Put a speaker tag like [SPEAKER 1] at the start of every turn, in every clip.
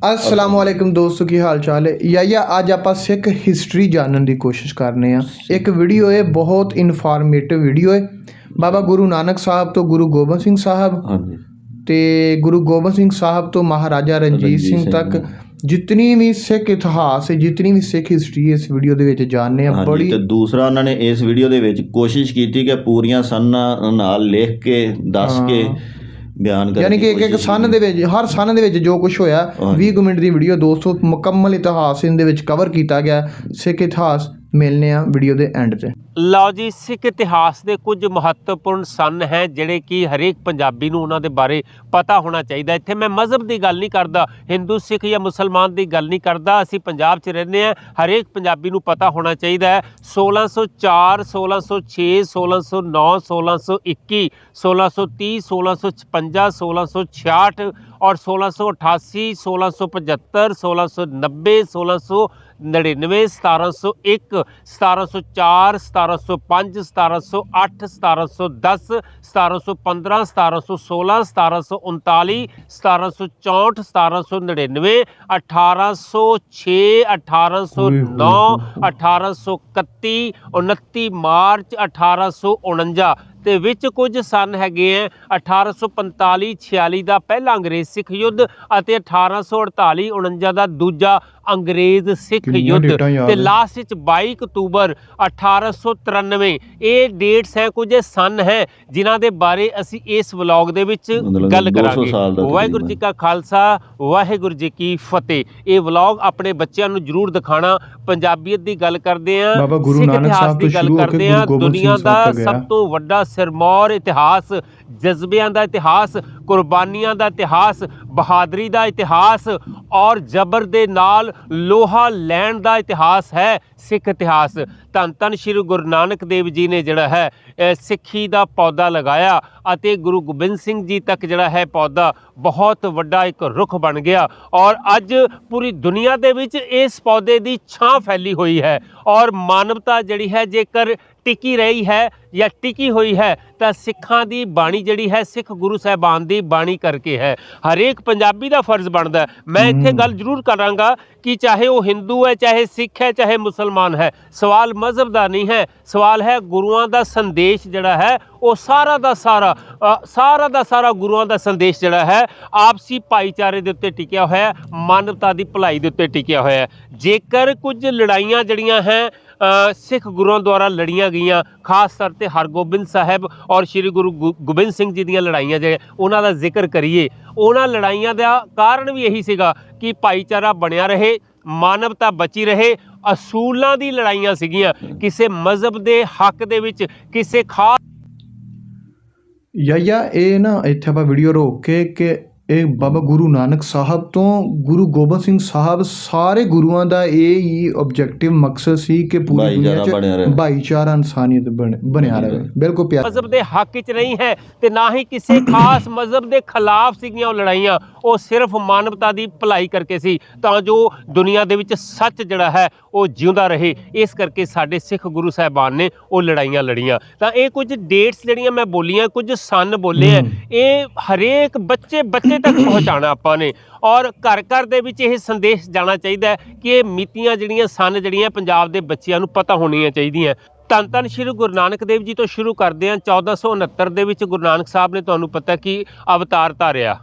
[SPEAKER 1] असलामुअलैकुम दोस्तों की हाल चाल है या अज आप सिख हिस्टरी जानने की कोशिश करने एक वीडियो है बहुत इनफॉर्मेटिव वीडियो है। बाबा गुरु नानक साहब तो गुरु गोबिंद सिंह साहब ते गुरु गोबिंद सिंह साहब तो महाराजा रणजीत सिंह तक जितनी भी सिख इतिहास है जितनी भी सिख हिस्टरी है इस वीडियो ਦੇ ਵਿੱਚ ਜਾਣਨੇ ਆ। बड़ी
[SPEAKER 2] ਤੇ ਦੂਸਰਾ ਉਹਨਾਂ ਨੇ ਇਸ ਵੀਡੀਓ ਦੇ ਵਿੱਚ ਕੋਸ਼ਿਸ਼ ਕੀਤੀ ਕਿ ਪੂਰੀਆਂ ਸਨਾਂ ਨਾਲ ਲਿਖ ਕੇ ਦੱਸ ਕੇ ਬਿਆਨ ਕਰਨ
[SPEAKER 1] यानी कि एक सन ਦੇ ਵਿੱਚ ਹਰ ਸਨ ਦੇ ਵਿੱਚ ਜੋ ਕੁਝ ਹੋਇਆ 20 ਮਿੰਟ ਦੀ ਵੀਡੀਓ ਦੋਸਤੋ ਮੁਕੰਮਲ ਇਤਿਹਾਸ ਇਹਦੇ ਵਿੱਚ ਕਵਰ ਕੀਤਾ ਗਿਆ। ਸਿੱਖ ਇਤਿਹਾਸ ਮਿਲਨੇ ਆ ਵੀਡੀਓ ਦੇ ਐਂਡ ਤੇ।
[SPEAKER 3] ਲਓ ਜੀ, ਸਿੱਖ ਇਤਿਹਾਸ ਦੇ ਕੁਝ ਮਹੱਤਵਪੂਰਨ ਸਨ ਹੈ ਜਿਹੜੇ ਕਿ ਹਰੇਕ ਪੰਜਾਬੀ ਨੂੰ ਉਹਨਾਂ ਦੇ ਬਾਰੇ ਪਤਾ ਹੋਣਾ ਚਾਹੀਦਾ। ਇੱਥੇ ਮੈਂ ਮਜ਼ਹਬ ਦੀ ਗੱਲ ਨਹੀਂ ਕਰਦਾ, ਹਿੰਦੂ ਸਿੱਖ ਜਾਂ ਮੁਸਲਮਾਨ ਦੀ ਗੱਲ ਨਹੀਂ ਕਰਦਾ। ਅਸੀਂ ਪੰਜਾਬ 'ਚ ਰਹਿੰਦੇ ਹਾਂ, ਹਰੇਕ ਪੰਜਾਬੀ ਨੂੰ ਪਤਾ ਹੋਣਾ ਚਾਹੀਦਾ ਹੈ 1604 1606 1609 1621 1630 1656 1666 और 1688 1675 1690 1699 1701 1704 1705 1708 1710 1715 1716 1739 1764 1799 1806 1809 1831 29 ਮਾਰਚ 1849 ਤੇ ਵਿੱਚ ਕੁਝ ਸਨ ਹੈਗੇ ਹੈ 1845-46 ਦਾ ਪਹਿਲਾ ਅੰਗਰੇਜ਼ ਸਿੱਖ ਯੁੱਧ ਅਤੇ 1848-49 ਦਾ ਦੂਜਾ ਅੰਗਰੇਜ਼ ਸਿੱਖ ਯੁੱਧ ਤੇ ਲਾਸਟ ਵਿੱਚ 22 ਅਕਤੂਬਰ 1893। ਇਹ ਡੇਟਸ ਹੈ, ਕੁਝ ਸਨ ਹੈ ਜਿਨ੍ਹਾਂ ਦੇ ਬਾਰੇ ਅਸੀਂ ਇਸ ਵਲੌਗ ਦੇ ਵਿੱਚ ਗੱਲ ਕਰਾਂਗੇ। ਵਾਹਿਗੁਰੂ ਜੀ ਕਾ ਖਾਲਸਾ ਵਾਹਿਗੁਰੂ ਜੀ ਕੀ ਫਤਿਹ। ਇਹ ਵਲੌਗ ਆਪਣੇ ਬੱਚਿਆਂ ਨੂੰ ਜ਼ਰੂਰ ਦਿਖਾਣਾ। ਪੰਜਾਬੀਅਤ ਦੀ ਗੱਲ ਕਰਦੇ ਹਾਂ, ਸਿੱਖ ਇਤਿਹਾਸ ਦੀ ਗੱਲ ਕਰਦੇ ਹਾਂ, ਦੁਨੀਆ ਦਾ ਸਭ ਤੋਂ ਵੱਡਾ ਸਿਰਮੌਰ ਇਤਿਹਾਸ, ਜਜ਼ਬਿਆਂ ਦਾ ਇਤਿਹਾਸ, ਕੁਰਬਾਨੀਆਂ ਦਾ ਇਤਿਹਾਸ, ਬਹਾਦਰੀ ਦਾ ਇਤਿਹਾਸ ਔਰ ਜ਼ਬਰ ਦੇ ਨਾਲ ਲੋਹਾ ਲੈਣ ਦਾ ਇਤਿਹਾਸ ਹੈ ਸਿੱਖ ਇਤਿਹਾਸ। ਧੰਨ ਧੰਨ ਸ਼੍ਰੀ ਗੁਰੂ ਨਾਨਕ ਦੇਵ ਜੀ ਨੇ ਜਿਹੜਾ ਹੈ ਸਿੱਖੀ ਦਾ ਪੌਦਾ ਲਗਾਇਆ ਅਤੇ ਗੁਰੂ ਗੋਬਿੰਦ ਸਿੰਘ ਜੀ ਤੱਕ ਜਿਹੜਾ ਹੈ ਪੌਦਾ ਬਹੁਤ ਵੱਡਾ ਇੱਕ ਰੁੱਖ ਬਣ ਗਿਆ ਔਰ ਅੱਜ ਪੂਰੀ ਦੁਨੀਆ ਦੇ ਵਿੱਚ ਇਸ ਪੌਦੇ ਦੀ ਛਾਂ ਫੈਲੀ ਹੋਈ ਹੈ। ਔਰ ਮਾਨਵਤਾ ਜਿਹੜੀ ਹੈ ਜੇਕਰ ਟਿਕੀ ਰਹੀ ਹੈ ਜਾਂ ਟਿਕੀ ਹੋਈ ਹੈ ਤਾਂ ਸਿੱਖਾਂ ਦੀ ਬਾਣੀ ਜਿਹੜੀ ਹੈ ਸਿੱਖ ਗੁਰੂ ਸਾਹਿਬਾਨ ਦੀ ਬਾਣੀ ਕਰਕੇ ਹੈ। ਹਰੇਕ ਪੰਜਾਬੀ ਦਾ ਫਰਜ਼ ਬਣਦਾ। ਮੈਂ ਇੱਥੇ ਗੱਲ ਜ਼ਰੂਰ ਕਰਾਂਗਾ ਕਿ ਚਾਹੇ ਉਹ ਹਿੰਦੂ ਹੈ, ਚਾਹੇ ਸਿੱਖ ਹੈ, ਚਾਹੇ ਮੁਸਲਮਾਨ ਹੈ, ਸਵਾਲ ਮਜ਼ਹਬ ਦਾ ਨਹੀਂ ਹੈ, ਸਵਾਲ ਹੈ ਗੁਰੂਆਂ ਦਾ ਸੰਦੇਸ਼ ਜਿਹੜਾ ਹੈ ਉਹ ਸਾਰਾ ਦਾ ਸਾਰਾ ਗੁਰੂਆਂ ਦਾ ਸੰਦੇਸ਼ ਜਿਹੜਾ ਹੈ ਆਪਸੀ ਭਾਈਚਾਰੇ ਦੇ ਉੱਤੇ ਟਿਕਿਆ ਹੋਇਆ, ਮਾਨਵਤਾ ਦੀ ਭਲਾਈ ਦੇ ਉੱਤੇ ਟਿਕਿਆ ਹੋਇਆ। ਜੇਕਰ ਕੁਝ ਲੜਾਈਆਂ ਜਿਹੜੀਆਂ ਹੈ ਸਿੱਖ ਗੁਰੂਆਂ ਦੁਆਰਾ ਲੜੀਆਂ ਗਈਆਂ, ਖਾਸ ਤੌਰ 'ਤੇ ਹਰਗੋਬਿੰਦ ਸਾਹਿਬ ਔਰ ਸ਼੍ਰੀ ਗੁਰੂ ਗੋਬਿੰਦ ਸਿੰਘ ਜੀ ਦੀਆਂ ਲੜਾਈਆਂ ਜਿਹੜੇ ਉਹਨਾਂ ਦਾ ਜ਼ਿਕਰ ਕਰੀਏ, ਉਹਨਾਂ ਲੜਾਈਆਂ ਦਾ ਕਾਰਨ ਵੀ ਇਹੀ ਸੀਗਾ ਕਿ ਭਾਈਚਾਰਾ ਬਣਿਆ ਰਹੇ, ਮਾਨਵਤਾ ਬਚੀ ਰਹੇ। ਅਸੂਲਾਂ ਦੀ ਲੜਾਈਆਂ ਸੀਗੀਆਂ, ਕਿਸੇ ਮਜ਼ਹਬ ਦੇ ਹੱਕ ਦੇ ਵਿੱਚ ਕਿਸੇ ਖਾਸ
[SPEAKER 1] या ਇਹ ਨਾ ਇੱਥੇ ਆਪਾਂ ਵੀਡੀਓ ਰੋਕ ਕੇ ਇਹ ਬਾਬਾ ਗੁਰੂ ਨਾਨਕ ਸਾਹਿਬ ਤੋਂ ਗੁਰੂ ਗੋਬਿੰਦ ਸਿੰਘ ਸਾਹਿਬ ਸਾਰੇ ਗੁਰੂਆਂ ਦਾ ਇਹ ਹੀ ਆਬਜੈਕਟਿਵ ਮਕਸਦ ਸੀ ਕਿ ਪੂਰੀ ਦੁਨੀਆ 'ਚ ਭਾਈਚਾਰਾ ਇਨਸਾਨੀਅਤ ਬਣਿਆ ਰਹੇ। ਬਿਲਕੁਲ
[SPEAKER 3] ਮਜ਼ਹਬ ਦੇ ਹੱਕ 'ਚ ਨਹੀਂ ਹੈ ਤੇ ਨਾ ਹੀ ਕਿਸੇ ਖਾਸ ਮਜ਼ਹਬ ਦੇ ਖਿਲਾਫ ਸੀਗੀਆਂ ਉਹ ਲੜਾਈਆਂ, ਉਹ ਸਿਰਫ ਮਾਨਵਤਾ ਦੀ ਭਲਾਈ ਕਰਕੇ ਸੀ ਤਾਂ ਜੋ ਦੁਨੀਆ ਦੇ ਵਿੱਚ ਸੱਚ ਜਿਹੜਾ ਹੈ ਉਹ ਜਿਉਂਦਾ ਰਹੇ। ਇਸ ਕਰਕੇ ਸਾਡੇ ਸਿੱਖ ਗੁਰੂ ਸਾਹਿਬਾਨ ਨੇ ਉਹ ਲੜਾਈਆਂ ਲੜੀਆਂ। ਤਾਂ ਇਹ ਕੁਝ ਡੇਟਸ ਜਿਹੜੀਆਂ ਮੈਂ ਬੋਲੀਆਂ, ਕੁਝ ਸਨ ਬੋਲੇ ਹੈ, ਇਹ ਹਰੇਕ ਬੱਚੇ ਤੱਕ ਪਹੁੰਚਾਉਣਾ ਆਪਾਂ ਨੇ ਔਰ ਘਰ ਘਰ ਦੇ ਵਿੱਚ ਇਹ ਸੰਦੇਸ਼ ਜਾਣਾ ਚਾਹੀਦਾ ਹੈ ਕਿ ਇਹ ਮਿਤੀਆਂ ਜਿਹੜੀਆਂ ਸਨ ਜਿਹੜੀਆਂ ਪੰਜਾਬ ਦੇ ਬੱਚਿਆਂ ਨੂੰ ਪਤਾ ਹੋਣੀਆਂ ਚਾਹੀਦੀਆਂ। ਧੰਨ ਧੰਨ ਸ਼੍ਰੀ ਗੁਰੂ ਨਾਨਕ ਦੇਵ ਜੀ ਤੋਂ ਸ਼ੁਰੂ ਕਰਦੇ ਹਾਂ। 1469 ਦੇ ਵਿੱਚ ਗੁਰੂ ਨਾਨਕ ਸਾਹਿਬ ਨੇ ਤੁਹਾਨੂੰ ਪਤਾ ਕਿ ਅਵਤਾਰ ਧਾਰਿਆ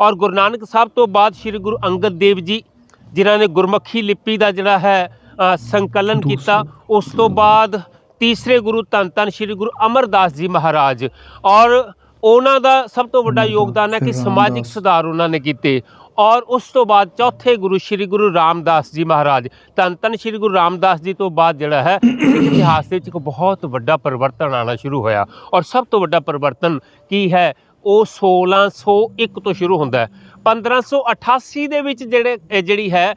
[SPEAKER 3] ਔਰ ਗੁਰੂ ਨਾਨਕ ਸਾਹਿਬ ਤੋਂ ਬਾਅਦ ਸ਼੍ਰੀ ਗੁਰੂ ਅੰਗਦ ਦੇਵ ਜੀ ਜਿਨ੍ਹਾਂ ਨੇ ਗੁਰਮੁਖੀ ਲਿਪੀ ਦਾ ਜਿਹੜਾ ਹੈ ਸੰਕਲਨ ਕੀਤਾ। ਉਸ ਤੋਂ ਬਾਅਦ ਤੀਸਰੇ ਗੁਰੂ ਧੰਨ ਧੰਨ ਸ਼੍ਰੀ ਗੁਰੂ ਅਮਰਦਾਸ ਜੀ ਮਹਾਰਾਜ ਔਰ ਉਹਨਾਂ ਦਾ ਸਭ ਤੋਂ ਵੱਡਾ ਯੋਗਦਾਨ ਹੈ ਕਿ ਸਮਾਜਿਕ ਸੁਧਾਰ ਉਹਨਾਂ ਨੇ ਕੀਤੇ। ਔਰ ਉਸ ਤੋਂ ਬਾਅਦ ਚੌਥੇ ਗੁਰੂ ਸ਼੍ਰੀ ਗੁਰੂ ਰਾਮਦਾਸ ਜੀ ਮਹਾਰਾਜ, ਧੰਨ ਧੰਨ ਸ਼੍ਰੀ ਗੁਰੂ ਰਾਮਦਾਸ ਜੀ ਤੋਂ ਬਾਅਦ ਜਿਹੜਾ ਹੈ ਸਿੱਖ ਇਤਿਹਾਸ ਦੇ ਵਿੱਚ ਇੱਕ ਬਹੁਤ ਵੱਡਾ ਪਰਿਵਰਤਨ ਆਉਣਾ ਸ਼ੁਰੂ ਹੋਇਆ। ਔਰ ਸਭ ਤੋਂ ਵੱਡਾ ਪਰਿਵਰਤਨ ਕੀ ਹੈ ਉਹ 1601 ਤੋਂ ਸ਼ੁਰੂ ਹੁੰਦਾ ਹੈ। 1588 ਦੇ ਵਿੱਚ ਜਿਹੜੀ ਹੈ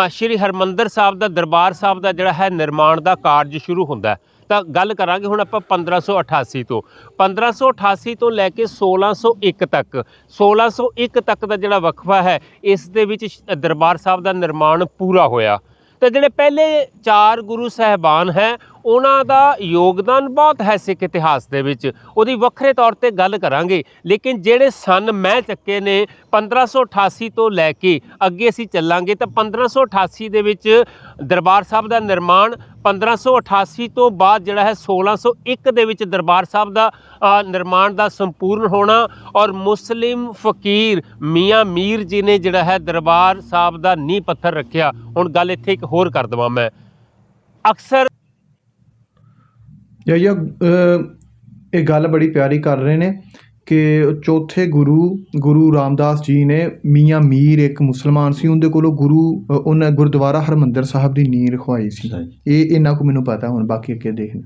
[SPEAKER 3] ਸ਼੍ਰੀ ਹਰਿਮੰਦਰ ਸਾਹਿਬ ਦਾ ਦਰਬਾਰ ਸਾਹਿਬ ਦਾ ਜਿਹੜਾ ਹੈ ਨਿਰਮਾਣ ਦਾ ਕਾਰਜ ਸ਼ੁਰੂ ਹੁੰਦਾ। ਤਾਂ ਗੱਲ ਕਰਾਂਗੇ ਹੁਣ ਆਪਾਂ 1588 ਤੋਂ 1588 ਤੋਂ ਲੈ ਕੇ 1601 ਤੱਕ 1601 ਤੱਕ ਦਾ ਜਿਹੜਾ ਵਕਫਾ ਹੈ ਇਸ ਦੇ ਵਿੱਚ ਦਰਬਾਰ ਸਾਹਿਬ ਦਾ ਨਿਰਮਾਣ ਪੂਰਾ ਹੋਇਆ। तो ਜਿਹੜੇ ਪਹਿਲੇ ਚਾਰ ਗੁਰੂ ਸਾਹਿਬਾਨ ਹੈ ਉਹਨਾਂ ਦਾ ਯੋਗਦਾਨ ਬਹੁਤ ਹੈ ਸਿੱਖ ਇਤਿਹਾਸ ਦੇ ਵਿੱਚ, ਉਹਦੀ ਵੱਖਰੇ ਤੌਰ ਤੇ ਗੱਲ ਕਰਾਂਗੇ। ਲੇਕਿਨ ਜਿਹੜੇ ਸਨ ਮੈਂ ਚੱਕੇ ਨੇ 1588 ਤੋਂ ਲੈ ਕੇ ਅੱਗੇ ਅਸੀਂ ਚੱਲਾਂਗੇ ਤਾਂ 1588 ਦੇ ਵਿੱਚ ਦਰਬਾਰ ਸਾਹਿਬ ਦਾ ਨਿਰਮਾਣ, 1588 ਤੋਂ ਬਾਅਦ ਜਿਹੜਾ ਹੈ 1601 ਦੇ ਵਿੱਚ ਦਰਬਾਰ ਸਾਹਿਬ ਦਾ ਨਿਰਮਾਣ ਦਾ ਸੰਪੂਰਨ ਹੋਣਾ, ਔਰ ਮੁਸਲਿਮ ਫਕੀਰ ਮੀਆਂ ਮੀਰ ਜੀ ਨੇ ਜਿਹੜਾ ਹੈ ਦਰਬਾਰ ਸਾਹਿਬ ਦਾ ਨੀਂਹ ਪੱਥਰ ਰੱਖਿਆ। ਹੁਣ ਗੱਲ ਇੱਥੇ ਇੱਕ ਹੋਰ ਕਰ ਦੇਵਾਂ ਮੈਂ, ਅਕਸਰ
[SPEAKER 1] ਯਾ ਇਹ ਗੱਲ ਬੜੀ ਪਿਆਰੀ ਕਰ ਰਹੇ ਨੇ ਕਿ ਚੌਥੇ ਗੁਰੂ ਰਾਮਦਾਸ ਜੀ ਨੇ, ਮੀਆਂ ਮੀਰ ਇੱਕ ਮੁਸਲਮਾਨ ਸੀ, ਉਹਦੇ ਕੋਲੋਂ ਉਹਨੇ ਗੁਰਦੁਆਰਾ ਹਰਮੰਦਰ ਸਾਹਿਬ ਦੀ ਨੀਂਹ ਰਖਵਾਈ ਸੀ। ਇਹ ਇੰਨਾ ਕੁ ਮੈਨੂੰ ਪਤਾ, ਹੁਣ ਬਾਕੀ ਅੱਗੇ ਦੇਖਣਾ।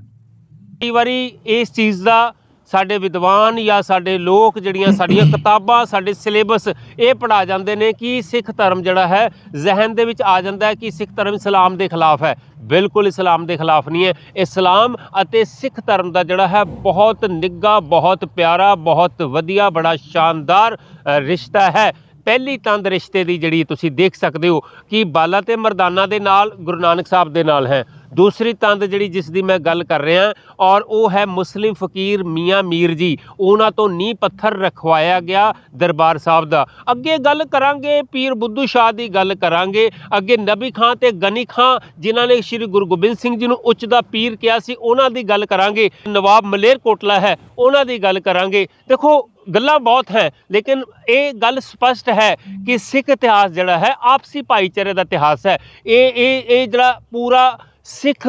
[SPEAKER 3] ਕਈ ਵਾਰੀ ਇਸ ਚੀਜ਼ ਦਾ ਸਾਡੇ ਵਿਦਵਾਨ ਜਾਂ ਸਾਡੇ ਲੋਕ ਜਿਹੜੀਆਂ ਸਾਡੀਆਂ ਕਿਤਾਬਾਂ, ਸਾਡੇ ਸਿਲੇਬਸ ਇਹ ਪੜ੍ਹਾ ਜਾਂਦੇ ਨੇ ਕਿ ਸਿੱਖ ਧਰਮ ਜਿਹੜਾ ਹੈ ਜ਼ਹਿਨ ਦੇ ਵਿੱਚ ਆ ਜਾਂਦਾ ਹੈ ਕਿ ਸਿੱਖ ਧਰਮ ਇਸਲਾਮ ਦੇ ਖਿਲਾਫ ਹੈ। ਬਿਲਕੁਲ ਇਸਲਾਮ ਦੇ ਖਿਲਾਫ ਨਹੀਂ ਹੈ। ਇਸਲਾਮ ਅਤੇ ਸਿੱਖ ਧਰਮ ਦਾ ਜਿਹੜਾ ਹੈ ਬਹੁਤ ਨਿੱਘਾ, ਬਹੁਤ ਪਿਆਰਾ, ਬਹੁਤ ਵਧੀਆ, ਬੜਾ ਸ਼ਾਨਦਾਰ ਰਿਸ਼ਤਾ ਹੈ। ਪਹਿਲੀ ਤੰਦ ਰਿਸ਼ਤੇ ਦੀ ਜਿਹੜੀ ਤੁਸੀਂ ਦੇਖ ਸਕਦੇ ਹੋ ਕਿ ਬਾਲਾ ਤੇ ਮਰਦਾਨਾ ਦੇ ਨਾਲ ਗੁਰੂ ਨਾਨਕ ਸਾਹਿਬ ਦੇ ਨਾਲ ਹੈ। ਦੂਸਰੀ ਤੰਦ ਜਿਹੜੀ ਜਿਸ ਦੀ ਮੈਂ ਗੱਲ ਕਰ ਰਿਹਾ ਔਰ ਉਹ ਹੈ ਮੁਸਲਿਮ ਫਕੀਰ ਮੀਆਂ ਮੀਰ ਜੀ, ਉਹਨਾਂ ਤੋਂ ਨੀਂਹ ਪੱਥਰ ਰਖਵਾਇਆ ਗਿਆ ਦਰਬਾਰ ਸਾਹਿਬ ਦਾ। ਅੱਗੇ ਗੱਲ ਕਰਾਂਗੇ ਪੀਰ ਬੁੱਧੂ ਸ਼ਾਹ ਦੀ ਗੱਲ ਕਰਾਂਗੇ, ਅੱਗੇ ਨਬੀ ਖਾਂ ਤੇ ਗਨੀ ਖਾਂ ਜਿਨ੍ਹਾਂ ਨੇ ਸ਼੍ਰੀ ਗੁਰੂ ਗੋਬਿੰਦ ਸਿੰਘ ਜੀ ਨੂੰ ਉੱਚ ਦਾ ਪੀਰ ਕਿਹਾ ਸੀ, ਉਹਨਾਂ ਦੀ ਗੱਲ ਕਰਾਂਗੇ। ਨਵਾਬ ਮਲੇਰਕੋਟਲਾ ਹੈ, ਉਹਨਾਂ ਦੀ ਗੱਲ ਕਰਾਂਗੇ। ਦੇਖੋ ਗੱਲਾਂ ਬਹੁਤ ਹੈ, ਲੇਕਿਨ ਇਹ ਗੱਲ ਸਪਸ਼ਟ ਹੈ ਕਿ ਸਿੱਖ ਇਤਿਹਾਸ ਜਿਹੜਾ ਹੈ ਆਪਸੀ ਭਾਈਚਾਰੇ ਦਾ ਇਤਿਹਾਸ ਹੈ। ਇਹ ਜਿਹੜਾ ਪੂਰਾ ਸਿੱਖ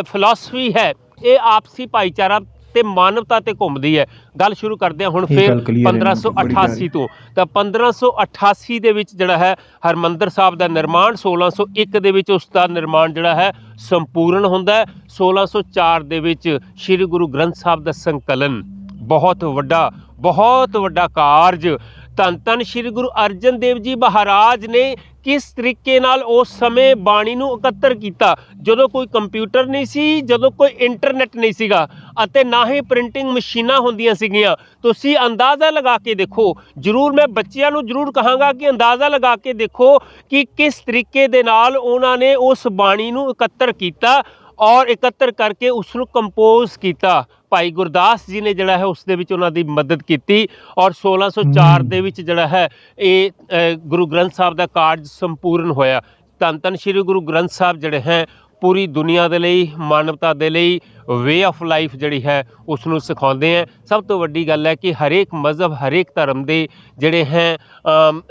[SPEAKER 3] ਫਿਲਾਸਫੀ ਹੈ ਇਹ ਆਪਸੀ ਭਾਈਚਾਰਾ ਤੇ ਮਾਨਵਤਾ ਤੇ ਘੁੰਮਦੀ ਹੈ। ਗੱਲ ਸ਼ੁਰੂ ਕਰਦੇ ਹਾਂ ਹੁਣ ਫਿਰ 1588 ਤੋਂ। ਤਾਂ 1588 ਦੇ ਵਿੱਚ ਜਿਹੜਾ ਹੈ ਹਰਮੰਦਰ ਸਾਹਿਬ ਦਾ ਨਿਰਮਾਣ, 1601 ਦੇ ਵਿੱਚ ਉਸ ਦਾ ਨਿਰਮਾਣ ਜਿਹੜਾ ਹੈ ਸੰਪੂਰਨ ਹੁੰਦਾ ਹੈ। 1604 ਦੇ ਵਿੱਚ ਸ਼੍ਰੀ ਗੁਰੂ ਗ੍ਰੰਥ ਸਾਹਿਬ ਦਾ ਸੰਕਲਨ, ਬਹੁਤ ਵੱਡਾ ਕਾਰਜ। ਧੰਨ ਧੰਨ ਸ਼੍ਰੀ ਗੁਰੂ ਅਰਜਨ ਦੇਵ ਜੀ ਮਹਾਰਾਜ ਨੇ ਕਿਸ ਤਰੀਕੇ ਨਾਲ ਉਸ ਸਮੇਂ ਬਾਣੀ ਨੂੰ ਇਕੱਤਰ ਕੀਤਾ, ਜਦੋਂ ਕੋਈ ਕੰਪਿਊਟਰ ਨਹੀਂ ਸੀ, ਜਦੋਂ ਕੋਈ ਇੰਟਰਨੈਟ ਨਹੀਂ ਸੀਗਾ ਅਤੇ ਨਾ ਹੀ ਪ੍ਰਿੰਟਿੰਗ ਮਸ਼ੀਨਾਂ ਹੁੰਦੀਆਂ ਸੀਗੀਆਂ। ਤੁਸੀਂ ਅੰਦਾਜ਼ਾ ਲਗਾ ਕੇ ਦੇਖੋ, ਜ਼ਰੂਰ ਮੈਂ ਬੱਚਿਆਂ ਨੂੰ ਜ਼ਰੂਰ ਕਹਾਂਗਾ ਕਿ ਅੰਦਾਜ਼ਾ ਲਗਾ ਕੇ ਦੇਖੋ ਕਿ ਕਿਸ ਤਰੀਕੇ ਦੇ ਨਾਲ ਉਹਨਾਂ ਨੇ ਉਸ ਬਾਣੀ ਨੂੰ ਇਕੱਤਰ ਕੀਤਾ ਔਰ ਇਕੱਤਰ ਕਰਕੇ ਉਸ ਨੂੰ ਕੰਪੋਜ਼ ਕੀਤਾ। ਭਾਈ ਗੁਰਦਾਸ ਜੀ ਨੇ ਜਿਹੜਾ ਹੈ ਉਸ ਦੇ ਵਿੱਚ ਉਹਨਾਂ ਦੀ ਮਦਦ ਕੀਤੀ ਔਰ 1604 ਦੇ ਵਿੱਚ ਜਿਹੜਾ ਹੈ ਇਹ ਗੁਰੂ ਗ੍ਰੰਥ ਸਾਹਿਬ ਦਾ ਕਾਰਜ ਸੰਪੂਰਨ ਹੋਇਆ। ਧੰਨ ਧੰਨ ਸ਼੍ਰੀ ਗੁਰੂ ਗ੍ਰੰਥ ਸਾਹਿਬ ਜਿਹੜੇ ਹੈ ਪੂਰੀ ਦੁਨੀਆ ਦੇ ਲਈ, ਮਾਨਵਤਾ ਦੇ ਲਈ ਵੇ ਆਫ ਲਾਈਫ ਜਿਹੜੀ ਹੈ ਉਸ ਨੂੰ ਸਿਖਾਉਂਦੇ ਹੈ। ਸਭ ਤੋਂ ਵੱਡੀ ਗੱਲ ਹੈ ਕਿ ਹਰੇਕ ਮਜ਼ਹਬ, ਹਰੇਕ ਧਰਮ ਦੇ ਜਿਹੜੇ ਹੈ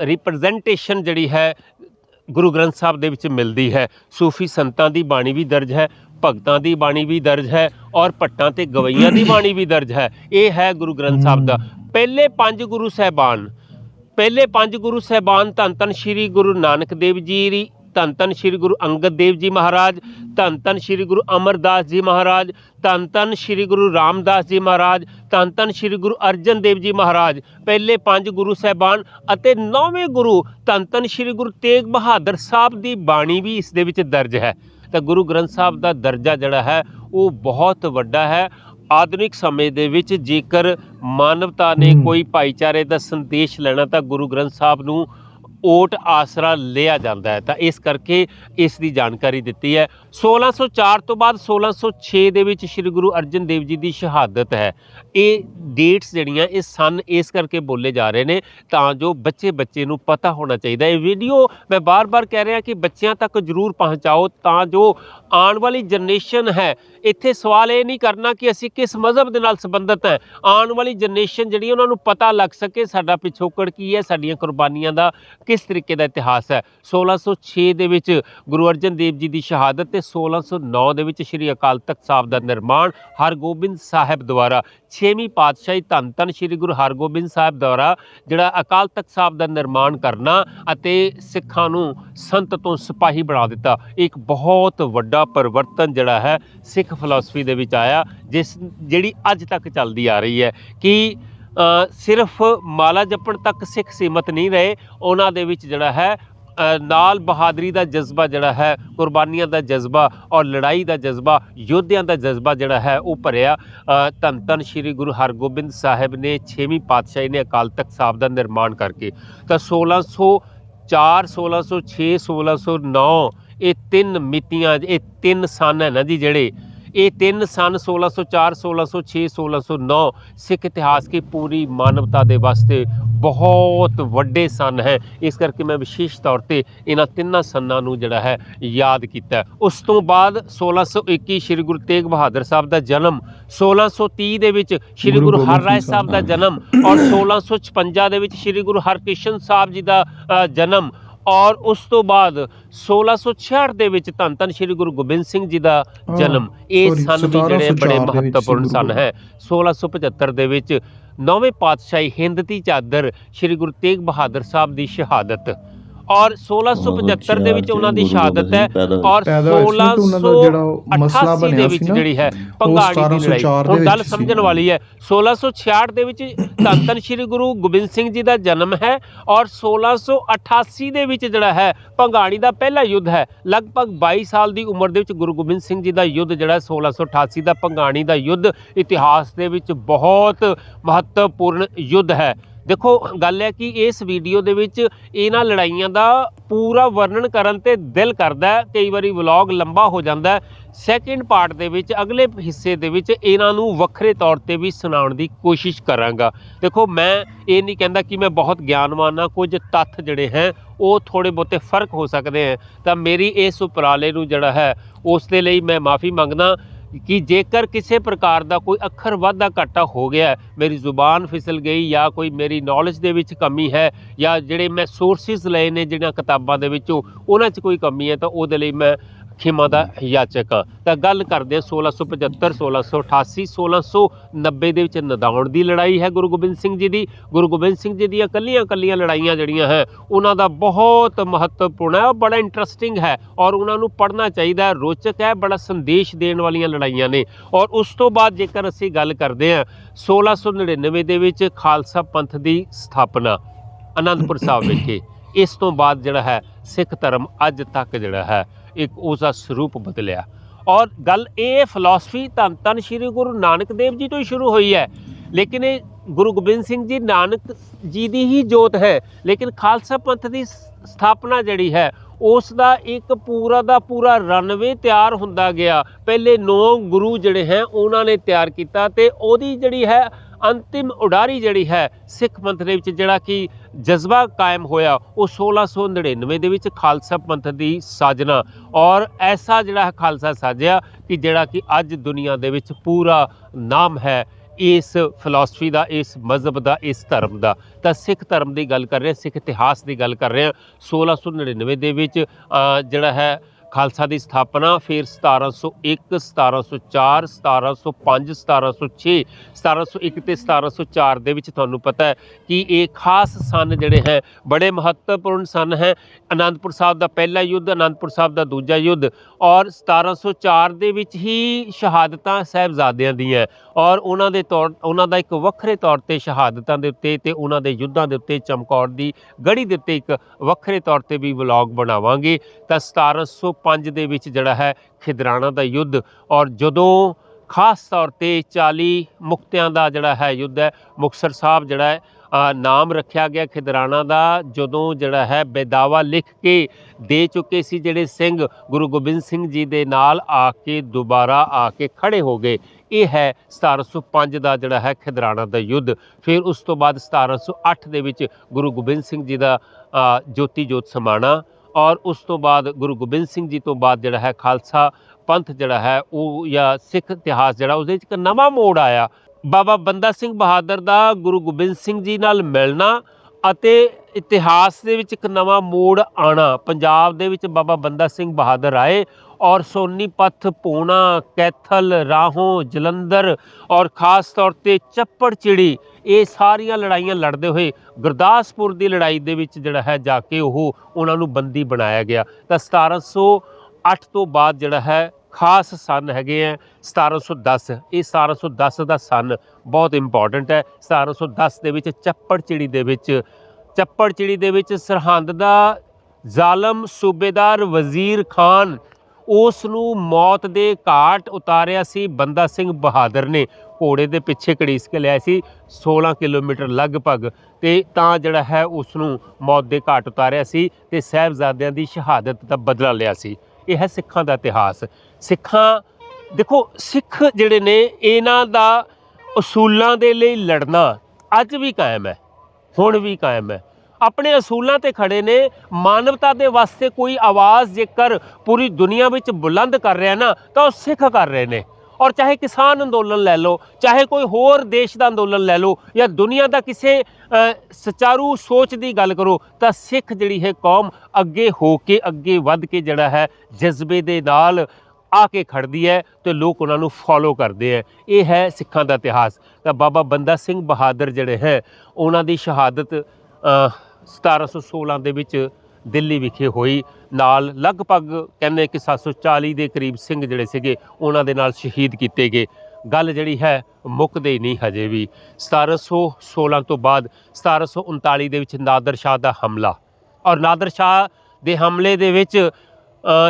[SPEAKER 3] ਰਿਪਰੈਜ਼ੈਂਟੇਸ਼ਨ ਜਿਹੜੀ ਹੈ ਗੁਰੂ ਗ੍ਰੰਥ ਸਾਹਿਬ ਦੇ ਵਿੱਚ ਮਿਲਦੀ ਹੈ। ਸੂਫੀ ਸੰਤਾਂ ਦੀ ਬਾਣੀ ਵੀ ਦਰਜ ਹੈ, ਭਗਤਾਂ ਦੀ ਬਾਣੀ ਵੀ ਦਰਜ ਹੈ ਔਰ ਭੱਟਾਂ ਤੇ ਗਵਈਆਂ ਦੀ ਬਾਣੀ ਵੀ ਦਰਜ ਹੈ। ਇਹ ਹੈ ਗੁਰੂ ਗ੍ਰੰਥ ਸਾਹਿਬ ਦਾ। ਪਹਿਲੇ ਪੰਜ ਗੁਰੂ ਸਾਹਿਬਾਨ ਧੰਨ ਧੰਨ ਸ਼੍ਰੀ ਗੁਰੂ ਨਾਨਕ ਦੇਵ ਜੀ, ਧੰਨ ਧੰਨ ਸ਼੍ਰੀ ਗੁਰੂ ਅੰਗਦ ਦੇਵ ਜੀ ਮਹਾਰਾਜ, ਧੰਨ ਧੰਨ ਸ਼੍ਰੀ ਗੁਰੂ ਅਮਰਦਾਸ ਜੀ ਮਹਾਰਾਜ, ਧੰਨ ਧੰਨ ਸ਼੍ਰੀ ਗੁਰੂ ਰਾਮਦਾਸ ਜੀ ਮਹਾਰਾਜ, ਧੰਨ ਧੰਨ ਸ਼੍ਰੀ ਗੁਰੂ ਅਰਜਨ ਦੇਵ ਜੀ ਮਹਾਰਾਜ, ਪਹਿਲੇ ਪੰਜ ਗੁਰੂ ਸਾਹਿਬਾਨ ਅਤੇ 9ਵੇਂ ਗੁਰੂ ਧੰਨ ਧੰਨ ਸ਼੍ਰੀ ਗੁਰੂ ਤੇਗ ਬਹਾਦਰ ਸਾਹਿਬ ਦੀ ਬਾਣੀ ਵੀ ਇਸ ਦੇ ਵਿੱਚ ਦਰਜ ਹੈ। ਤਾਂ ਗੁਰੂ ਗ੍ਰੰਥ ਸਾਹਿਬ ਦਾ ਦਰਜਾ ਜਿਹੜਾ ਹੈ ਉਹ ਬਹੁਤ ਵੱਡਾ ਹੈ। ਆਧੁਨਿਕ ਸਮੇਂ ਦੇ ਵਿੱਚ ਜੇਕਰ ਮਾਨਵਤਾ ਨੇ ਕੋਈ ਭਾਈਚਾਰੇ ਦਾ ਸੰਦੇਸ਼ ਲੈਣਾ ਤਾਂ ਗੁਰੂ ਗ੍ਰੰਥ ਸਾਹਿਬ ਨੂੰ ਓਟ ਆਸਰਾ ਲਿਆ ਜਾਂਦਾ ਹੈ। ਤਾਂ ਇਸ ਕਰਕੇ ਇਸ ਦੀ ਜਾਣਕਾਰੀ ਦਿੱਤੀ ਹੈ। 1604 ਤੋਂ ਬਾਅਦ 1606 ਦੇ ਵਿੱਚ ਸ਼੍ਰੀ ਗੁਰੂ ਅਰਜਨ ਦੇਵ ਜੀ ਦੀ ਸ਼ਹਾਦਤ ਹੈ। ਇਹ ਡੇਟਸ ਜਿਹੜੀਆਂ ਇਹ ਸਨ ਇਸ ਕਰਕੇ ਬੋਲੇ ਜਾ ਰਹੇ ਨੇ ਤਾਂ ਜੋ ਬੱਚੇ ਨੂੰ ਪਤਾ ਹੋਣਾ ਚਾਹੀਦਾ। ਇਹ ਵੀਡੀਓ ਮੈਂ ਬਾਰ-ਬਾਰ ਕਹਿ ਰਿਹਾ ਕਿ ਬੱਚਿਆਂ ਤੱਕ ਜ਼ਰੂਰ ਪਹੁੰਚਾਓ ਤਾਂ ਜੋ ਆਉਣ ਵਾਲੀ ਜਨਰੇਸ਼ਨ ਹੈ, ਇੱਥੇ ਸਵਾਲ ਇਹ ਨਹੀਂ ਕਰਨਾ ਕਿ ਅਸੀਂ ਕਿਸ ਮਜ਼ਹਬ ਦੇ ਨਾਲ ਸੰਬੰਧਿਤ ਹੈ, ਆਉਣ ਵਾਲੀ ਜਨਰੇਸ਼ਨ ਜਿਹੜੀ ਉਹਨਾਂ ਨੂੰ ਪਤਾ ਲੱਗ ਸਕੇ ਸਾਡਾ ਪਿਛੋਕੜ ਕੀ ਹੈ, ਸਾਡੀਆਂ ਕੁਰਬਾਨੀਆਂ ਦਾ ਕਿਸ ਤਰੀਕੇ ਦਾ ਇਤਿਹਾਸ ਹੈ। 1606 ਦੇ ਵਿੱਚ ਗੁਰੂ ਅਰਜਨ ਦੇਵ ਜੀ ਦੀ ਸ਼ਹਾਦਤ ਤੇ 1609 ਦੇ ਵਿੱਚ ਸ਼੍ਰੀ ਅਕਾਲ ਤਖਤ ਸਾਹਿਬ ਦਾ ਨਿਰਮਾਣ ਹਰਗੋਬਿੰਦ ਸਾਹਿਬ ਦੁਆਰਾ, 6ਵੀਂ ਪਾਤਸ਼ਾਹੀ ਧੰਨ ਧੰਨ ਸ਼੍ਰੀ ਗੁਰੂ ਹਰਗੋਬਿੰਦ ਸਾਹਿਬ ਦੁਆਰਾ ਜਿਹੜਾ ਅਕਾਲ ਤਖਤ ਸਾਹਿਬ ਦਾ ਨਿਰਮਾਣ ਕਰਨਾ ਅਤੇ ਸਿੱਖਾਂ ਨੂੰ ਸੰਤ ਤੋਂ ਸਿਪਾਹੀ ਬਣਾ ਦਿੱਤਾ। ਇੱਕ ਬਹੁਤ ਵੱਡਾ ਪਰਿਵਰਤਨ ਜਿਹੜਾ ਹੈ ਸਿੱਖ ਫਿਲਾਸਫੀ ਦੇ ਵਿੱਚ ਆਇਆ, ਜਿਹੜੀ ਅੱਜ ਤੱਕ ਚੱਲਦੀ ਆ ਰਹੀ ਹੈ ਕਿ ਸਿਰਫ ਮਾਲਾ ਜਪਣ ਤੱਕ ਸਿੱਖ ਸੀਮਤ ਨਹੀਂ ਰਹੇ, ਉਹਨਾਂ ਦੇ ਵਿੱਚ ਜਿਹੜਾ ਹੈ ਨਾਲ ਬਹਾਦਰੀ ਦਾ ਜਜ਼ਬਾ ਜਿਹੜਾ ਹੈ, ਕੁਰਬਾਨੀਆਂ ਦਾ ਜਜ਼ਬਾ ਔਰ ਲੜਾਈ ਦਾ ਜਜ਼ਬਾ, ਯੋਧਿਆਂ ਦਾ ਜਜ਼ਬਾ ਜਿਹੜਾ ਹੈ ਉਹ ਭਰਿਆ। ਧੰਨ ਧੰਨ ਸ਼੍ਰੀ ਗੁਰੂ ਹਰਗੋਬਿੰਦ ਸਾਹਿਬ ਨੇ 6ਵੀਂ ਪਾਤਸ਼ਾਹੀ ਨੇ ਅਕਾਲ ਤਖਤ ਸਾਹਿਬ ਦਾ ਨਿਰਮਾਣ ਕਰਕੇ ਤਾਂ 1604, 1606, 1609 ਇਹ ਤਿੰਨ ਮਿਤੀਆਂ, ਇਹ ਤਿੰਨ ਸਨ ਹੈ ਨਾ ਜੀ ਜਿਹੜੇ ये 3 सन 1604 1606 1609 सिख इतिहास की पूरी मानवता के वास्ते बहुत वड्डे सन है। इस करके मैं विशेष तौर पर इन्हां तिन्नां सन्नां नूं जिहड़ा है याद किया। उस तो बाद 1621 श्री गुरु तेग बहादुर साहब का जन्म, 1630 दे विच श्री गुरु हरराय साहब का जन्म और 1656 दे विच श्री गुरु हरकृष्ण साहब जी का जन्म और उस तो बाद 1666 ਦੇ ਵਿੱਚ ਧੰਨ ਧੰਨ श्री गुरु गोबिंद सिंह जी ਦਾ ਜਨਮ। ਇਹ ਸਨ ਵੀ ਜਿਹੜੇ ਬੜੇ ਮਹੱਤਵਪੂਰਨ ਸਨ ਹੈ। 1675 ਦੇ ਵਿੱਚ 9ਵੇਂ ਪਾਤਸ਼ਾਹੀ ਹਿੰਦ ਦੀ ਚਾਦਰ श्री गुरु तेग बहादुर साहब ਦੀ ਸ਼ਹਾਦਤ और 1675 ਦੇ ਵਿੱਚ ਉਹਨਾਂ ਦੀ ਸ਼ਹਾਦਤ ਹੈ और 1688 ਦੇ ਵਿੱਚ ਜਿਹੜੀ ਹੈ ਭੰਗਾੜੀ ਦੀ ਲੜਾਈ। ਹੁਣ ਗੱਲ ਸਮਝਣ ਵਾਲੀ ਹੈ। 1666 ਦੇ ਵਿੱਚ ਧੰਨ ਧੰਨ श्री गुरु गोबिंद सिंह जी ਦਾ ਜਨਮ ਹੈ और 1688 ਦੇ ਵਿੱਚ ਜਿਹੜਾ ਹੈ ਭੰਗਾੜੀ ਦਾ ਪਹਿਲਾ ਯੁੱਧ ਹੈ। ਲਗਭਗ 22 ਸਾਲ ਦੀ ਉਮਰ ਦੇ ਵਿੱਚ ਗੁਰੂ ਗੋਬਿੰਦ ਸਿੰਘ ਜੀ ਦਾ ਯੁੱਧ ਜਿਹੜਾ 1688 ਦਾ ਭੰਗਾਣੀ ਦਾ ਯੁੱਧ ਇਤਿਹਾਸ ਦੇ ਵਿੱਚ ਬਹੁਤ ਮਹੱਤਵਪੂਰਨ ਯੁੱਧ ਹੈ। देखो गल है कि इस वीडियो दे विच इन्हां लड़ाइयां दा पूरा वर्णन करन ते दिल करदा है, कई बारी व्लॉग लंबा हो जाता है। सैकेंड पार्ट दे विच अगले हिस्से दे विच इन्हां नूं वखरे तौर ते भी सुनाउण दी कोशिश करांगा। देखो मैं ये नहीं कहता कि मैं बहुत ज्ञानवान हाँ, कुछ तत्थ जिहड़े हैं वो थोड़े बहुते फर्क हो सकते हैं, तो मेरी इस उपराले नूं जिहड़ा है उस दे लई मैं माफ़ी मंगदा कि जेकर किसी प्रकार का कोई अखर वाधा घाटा हो गया, मेरी जुबान फिसल गई या कोई मेरी नॉलेज दे विच कमी है या जिहड़े मैं सोर्सिस लए ने जिहड़ियां किताबां दे विचों उन्हां च कोई कमी है, तो उहदे लई मैं खिमा का याचक हाँ। तो गल करते हैं 1675 1688 1690 दे विच नदाउण की लड़ाई है गुरु गोबिंद सिंह जी की। गुरु गोबिंद सिंह जी दी कल्लियां लड़ाइयां जिहड़ियां है उन्हां दा बहुत महत्वपूर्ण है और बड़ा इंटरस्टिंग है और उन्होंने पढ़ना चाहिए, रोचक है, बड़ा संदेश देने वालियां लड़ाइयां ने। और उस तो बाद जेकर असीं गल करते हैं 1699 दे विच खालसा पंथ की स्थापना आनंदपुर साहब विखे। इस तो बाद जिहड़ा है सिख धर्म अज तक जिहड़ा है एक उसका स्वरूप बदलिया और गल ये फिलॉसफी धन धन श्री गुरु नानक देव जी तो ही शुरू हुई है, लेकिन ये गुरु गोबिंद सिंह जी नानक जी की ही जोत है। लेकिन खालसा पंथ की स्थापना जिहड़ी है उसका एक पूरा का पूरा रनवे तैयार होंदा गया। पहले 9 गुरु जिहड़े हैं उन्होंने तैयार किया तो ओदी जिहड़ी है अंतिम उडारी जिहड़ी है सिख पंथ दे विच जिहड़ा कि जज्बा कायम होया वो 1699 दे विच खालसा पंथ की साजना और ऐसा जिहड़ा है खालसा साजिया कि जिहड़ा कि अज दुनिया दे विच पूरा नाम है इस फिलॉसफी का, इस मजहब का, इस धर्म का। तो सिख धर्म की गल कर रहे हैं, सिख इतिहास की गल कर रहे हैं। 1699 दे विच जिहड़ा है खालसा की स्थापना, फिर 1701 1704 1705 1706 1701 ते 1704 दे विच तुहानूं पता है कि ये खास सन जिहड़े हैं बड़े महत्वपूर्ण सन है। आनंदपुर साहब का पहला युद्ध, आनंदपुर साहब का दूजा युद्ध और 1704 दे विच ही शहादतां साहिबजादियां दियां और उन्हां दा एक वखरे तौर ते शहादतां दे उत्ते ते उन्हां दे युद्धां दे उत्ते चमकौर दी गढ़ी दे उत्ते एक वखरे तौर ते भी व्लॉग बनावांगे। तां 1705 दे विच जिहड़ा है खिदराना दा युद्ध और जदों खास तौर ते 40 मुक्तियां दा जिहड़ा है युद्ध है, मुक्तसर साहब जिहड़ा है नाम रखा गया खिदराना का, जदों जिहड़ा है बेदावा लिख के दे चुके सी जिहड़े सिंह गुरु गोबिंद सिंह जी दे नाल आके दोबारा आके खड़े हो गए। ये है 1705 का जिहड़ा है खिदराना का युद्ध। फिर उस तो बाद 1708 दे विच गुरु गोबिंद सिंह जी का ज्योति जोत समाना और उस तो बाद गुरु गोबिंद सिंह जी तो बाद जिहड़ा है खालसा पंथ जिहड़ा है वो या सिख इतिहास जिहड़ा उसदे विच एक नवां मोड़ आया। बाबा बंदा सिंह बहादुर का गुरु गोबिंद सिंह जी नाल मिलना ਅਤੇ इतिहास ਦੇ ਵਿੱਚ ਇੱਕ ਨਵਾਂ ਮੋੜ ਆਣਾ। ਪੰਜਾਬ ਦੇ ਵਿੱਚ ਬਾਬਾ ਬੰਦਾ ਸਿੰਘ ਬਹਾਦਰ ਆਏ और सोनीपत, पूना, कैथल, राहों, जलंधर और ख़ास तौर पर चप्पड़ चिड़ी ये सारिया लड़ाइयां लड़ते हुए गुरदासपुर की लड़ाई दे विच जिहड़ा है जाके उन्होंने बंदी बनाया गया। तो 1708 तो बाद जिहड़ा है खास सन हैगे हैं 1710। ये 1710 का सन बहुत इंपॉर्टेंट है। 1710 दे विच चप्पड़ चिड़ी दे विच सरहंद दा ਜ਼ਾਲਮ सूबेदार वजीर खान ਉਸ ਨੂੰ मौत ਦੇ ਘਾਟ ਉਤਾਰਿਆ ਸੀ ਬੰਦਾ ਸਿੰਘ ਬਹਾਦਰ ਨੇ। ਘੋੜੇ ਦੇ ਪਿੱਛੇ ਘੜੀਸ ਕੇ ਲਿਆ ਸੀ 16 ਕਿਲੋਮੀਟਰ ਲਗਭਗ ਤੇ ਤਾਂ ਜਿਹੜਾ ਹੈ ਉਸ ਨੂੰ ਮੌਤ ਦੇ ਘਾਟ ਉਤਾਰਿਆ ਸੀ ਤੇ ਸਾਹਿਬਜ਼ਾਦਿਆਂ ਦੀ ਸ਼ਹਾਦਤ ਦਾ ਬਦਲਾ ਲਿਆ ਸੀ। ਇਹ ਹੈ ਸਿੱਖਾਂ ਦਾ ਇਤਿਹਾਸ। ਸਿੱਖਾਂ ਦੇਖੋ ਸਿੱਖ ਜਿਹੜੇ ਨੇ ਇਹਨਾਂ ਦਾ ਅਸੂਲਾਂ ਦੇ ਲਈ ਲੜਨਾ ਅੱਜ ਵੀ ਕਾਇਮ ਹੈ, ਹੁਣ ਵੀ ਕਾਇਮ ਹੈ। ਆਪਣੇ ਅਸੂਲਾਂ ਤੇ ਖੜੇ ਨੇ। ਮਾਨਵਤਾ ਦੇ ਵਾਸਤੇ ਕੋਈ ਆਵਾਜ਼ ਜੇਕਰ ਪੂਰੀ ਦੁਨੀਆ ਵਿੱਚ ਬੁਲੰਦ ਕਰ ਰਿਹਾ ਨਾ ਤਾਂ ਉਹ ਸਿੱਖ ਕਰ ਰਹੇ ਨੇ। ਔਰ ਚਾਹੇ ਕਿਸਾਨ ਅੰਦੋਲਨ ਲੈ ਲਓ, ਚਾਹੇ ਕੋਈ ਹੋਰ ਦੇਸ਼ ਦਾ ਅੰਦੋਲਨ ਲੈ ਲਓ, ਜਾਂ ਦੁਨੀਆ ਦਾ ਕਿਸੇ ਸੁਚਾਰੂ ਸੋਚ ਦੀ ਗੱਲ ਕਰੋ, ਤਾਂ ਸਿੱਖ ਜਿਹੜੀ ਹੈ ਕੌਮ ਅੱਗੇ ਹੋ ਕੇ ਅੱਗੇ ਵੱਧ ਕੇ ਜਿਹੜਾ ਹੈ ਜਜ਼ਬੇ ਦੇ ਨਾਲ ਆ ਕੇ ਖੜਦੀ ਹੈ ਤੇ ਲੋਕ ਉਹਨਾਂ ਨੂੰ ਫੋਲੋ ਕਰਦੇ ਹੈ। ਇਹ ਹੈ ਸਿੱਖਾਂ ਦਾ ਇਤਿਹਾਸ। ਤਾਂ ਬਾਬਾ ਬੰਦਾ ਸਿੰਘ ਬਹਾਦਰ ਜਿਹੜੇ ਹੈ ਉਹਨਾਂ ਦੀ ਸ਼ਹਾਦਤ 1716 ਦੇ ਵਿੱਚ ਦਿੱਲੀ ਵਿਖੇ ਹੋਈ। ਨਾਲ ਲਗਭਗ ਕਹਿੰਦੇ ਕਿ 740 ਦੇ ਕਰੀਬ ਸਿੰਘ ਜਿਹੜੇ ਸੀਗੇ ਉਹਨਾਂ ਦੇ ਨਾਲ ਸ਼ਹੀਦ ਕੀਤੇ ਗਏ। ਗੱਲ ਜਿਹੜੀ ਹੈ ਮੁੱਕਦੇ ਹੀ ਨਹੀਂ ਹਜੇ ਵੀ। 1716 ਤੋਂ ਬਾਅਦ 1739 ਦੇ ਵਿੱਚ ਨਾਦਰ ਸ਼ਾਹ ਦਾ ਹਮਲਾ, ਔਰ ਨਾਦਰ ਸ਼ਾਹ ਦੇ ਹਮਲੇ ਦੇ ਵਿੱਚ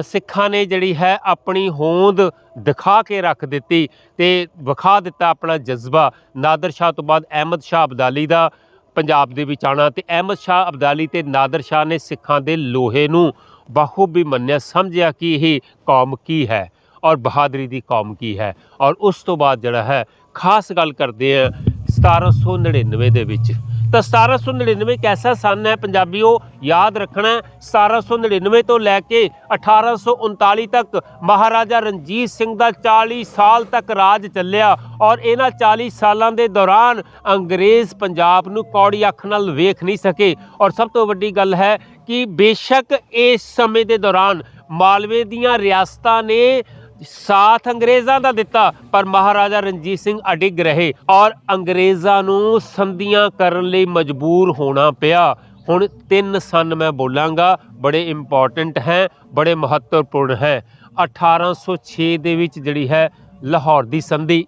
[SPEAKER 3] ਸਿੱਖਾਂ ਨੇ ਜਿਹੜੀ ਹੈ ਆਪਣੀ ਹੋਂਦ ਦਿਖਾ ਕੇ ਰੱਖ ਦਿੱਤੀ ਤੇ ਵਿਖਾ ਦਿੱਤਾ ਆਪਣਾ ਜਜ਼ਬਾ। ਨਾਦਰ ਸ਼ਾਹ ਤੋਂ ਬਾਅਦ ਅਹਿਮਦ ਸ਼ਾਹ ਅਬਦਾਲੀ ਦਾ ਪੰਜਾਬ ਦੇ ਵਿੱਚ ਆਉਣਾ, ਤੇ ਅਹਿਮਦ ਸ਼ਾਹ ਅਬਦਾਲੀ ਤੇ ਨਾਦਰ ਸ਼ਾਹ ਨੇ ਸਿੱਖਾਂ ਦੇ ਲੋਹੇ ਨੂੰ ਬਾਖੂਬੀ ਮੰਨਿਆ, ਸਮਝਿਆ ਕਿ ਇਹ ਕੌਮ ਕੀ ਹੈ ਔਰ ਬਹਾਦਰੀ ਦੀ ਕੌਮ ਕੀ ਹੈ। ਔਰ ਉਸ ਤੋਂ ਬਾਅਦ ਜਿਹੜਾ ਹੈ ਖਾਸ ਗੱਲ ਕਰਦੇ ਆ 1799 ਦੇ ਵਿੱਚ। ਤਾਂ 1799 ਇੱਕ ਐਸਾ ਸਨ ਹੈ ਪੰਜਾਬੀਓ, ਯਾਦ ਰੱਖਣਾ। 1799 ਤੋਂ ਲੈ ਕੇ 1839 ਤੱਕ ਮਹਾਰਾਜਾ ਰਣਜੀਤ ਸਿੰਘ ਦਾ 40 ਸਾਲ ਤੱਕ ਰਾਜ ਚੱਲਿਆ, ਔਰ ਇਹਨਾਂ 40 ਸਾਲਾਂ ਦੇ ਦੌਰਾਨ ਅੰਗਰੇਜ਼ ਪੰਜਾਬ ਨੂੰ ਕੌੜੀ ਅੱਖ ਨਾਲ ਵੇਖ ਨਹੀਂ ਸਕੇ। ਔਰ ਸਭ ਤੋਂ ਵੱਡੀ ਗੱਲ ਹੈ ਕਿ ਬੇਸ਼ੱਕ ਇਸ ਸਮੇਂ ਦੇ ਦੌਰਾਨ ਮਾਲਵੇ ਦੀਆਂ ਰਿਆਸਤਾਂ ਨੇ ਸਾਥ ਅੰਗਰੇਜ਼ਾਂ ਦਾ ਦਿੱਤਾ, ਪਰ ਮਹਾਰਾਜਾ ਰਣਜੀਤ ਸਿੰਘ ਅਡਿੱਗ ਰਹੇ ਔਰ ਅੰਗਰੇਜ਼ਾਂ ਨੂੰ ਸੰਧੀਆਂ ਕਰਨ ਲਈ ਮਜਬੂਰ ਹੋਣਾ ਪਿਆ। ਹੁਣ 3 ਸਨ ਮੈਂ ਬੋਲਾਂਗਾ, ਬੜੇ ਇੰਪੋਰਟੈਂਟ ਹੈ, ਬੜੇ ਮਹੱਤਵਪੂਰਨ ਹੈ। 1806 ਦੇ ਵਿੱਚ ਜਿਹੜੀ ਹੈ ਲਾਹੌਰ ਦੀ ਸੰਧੀ,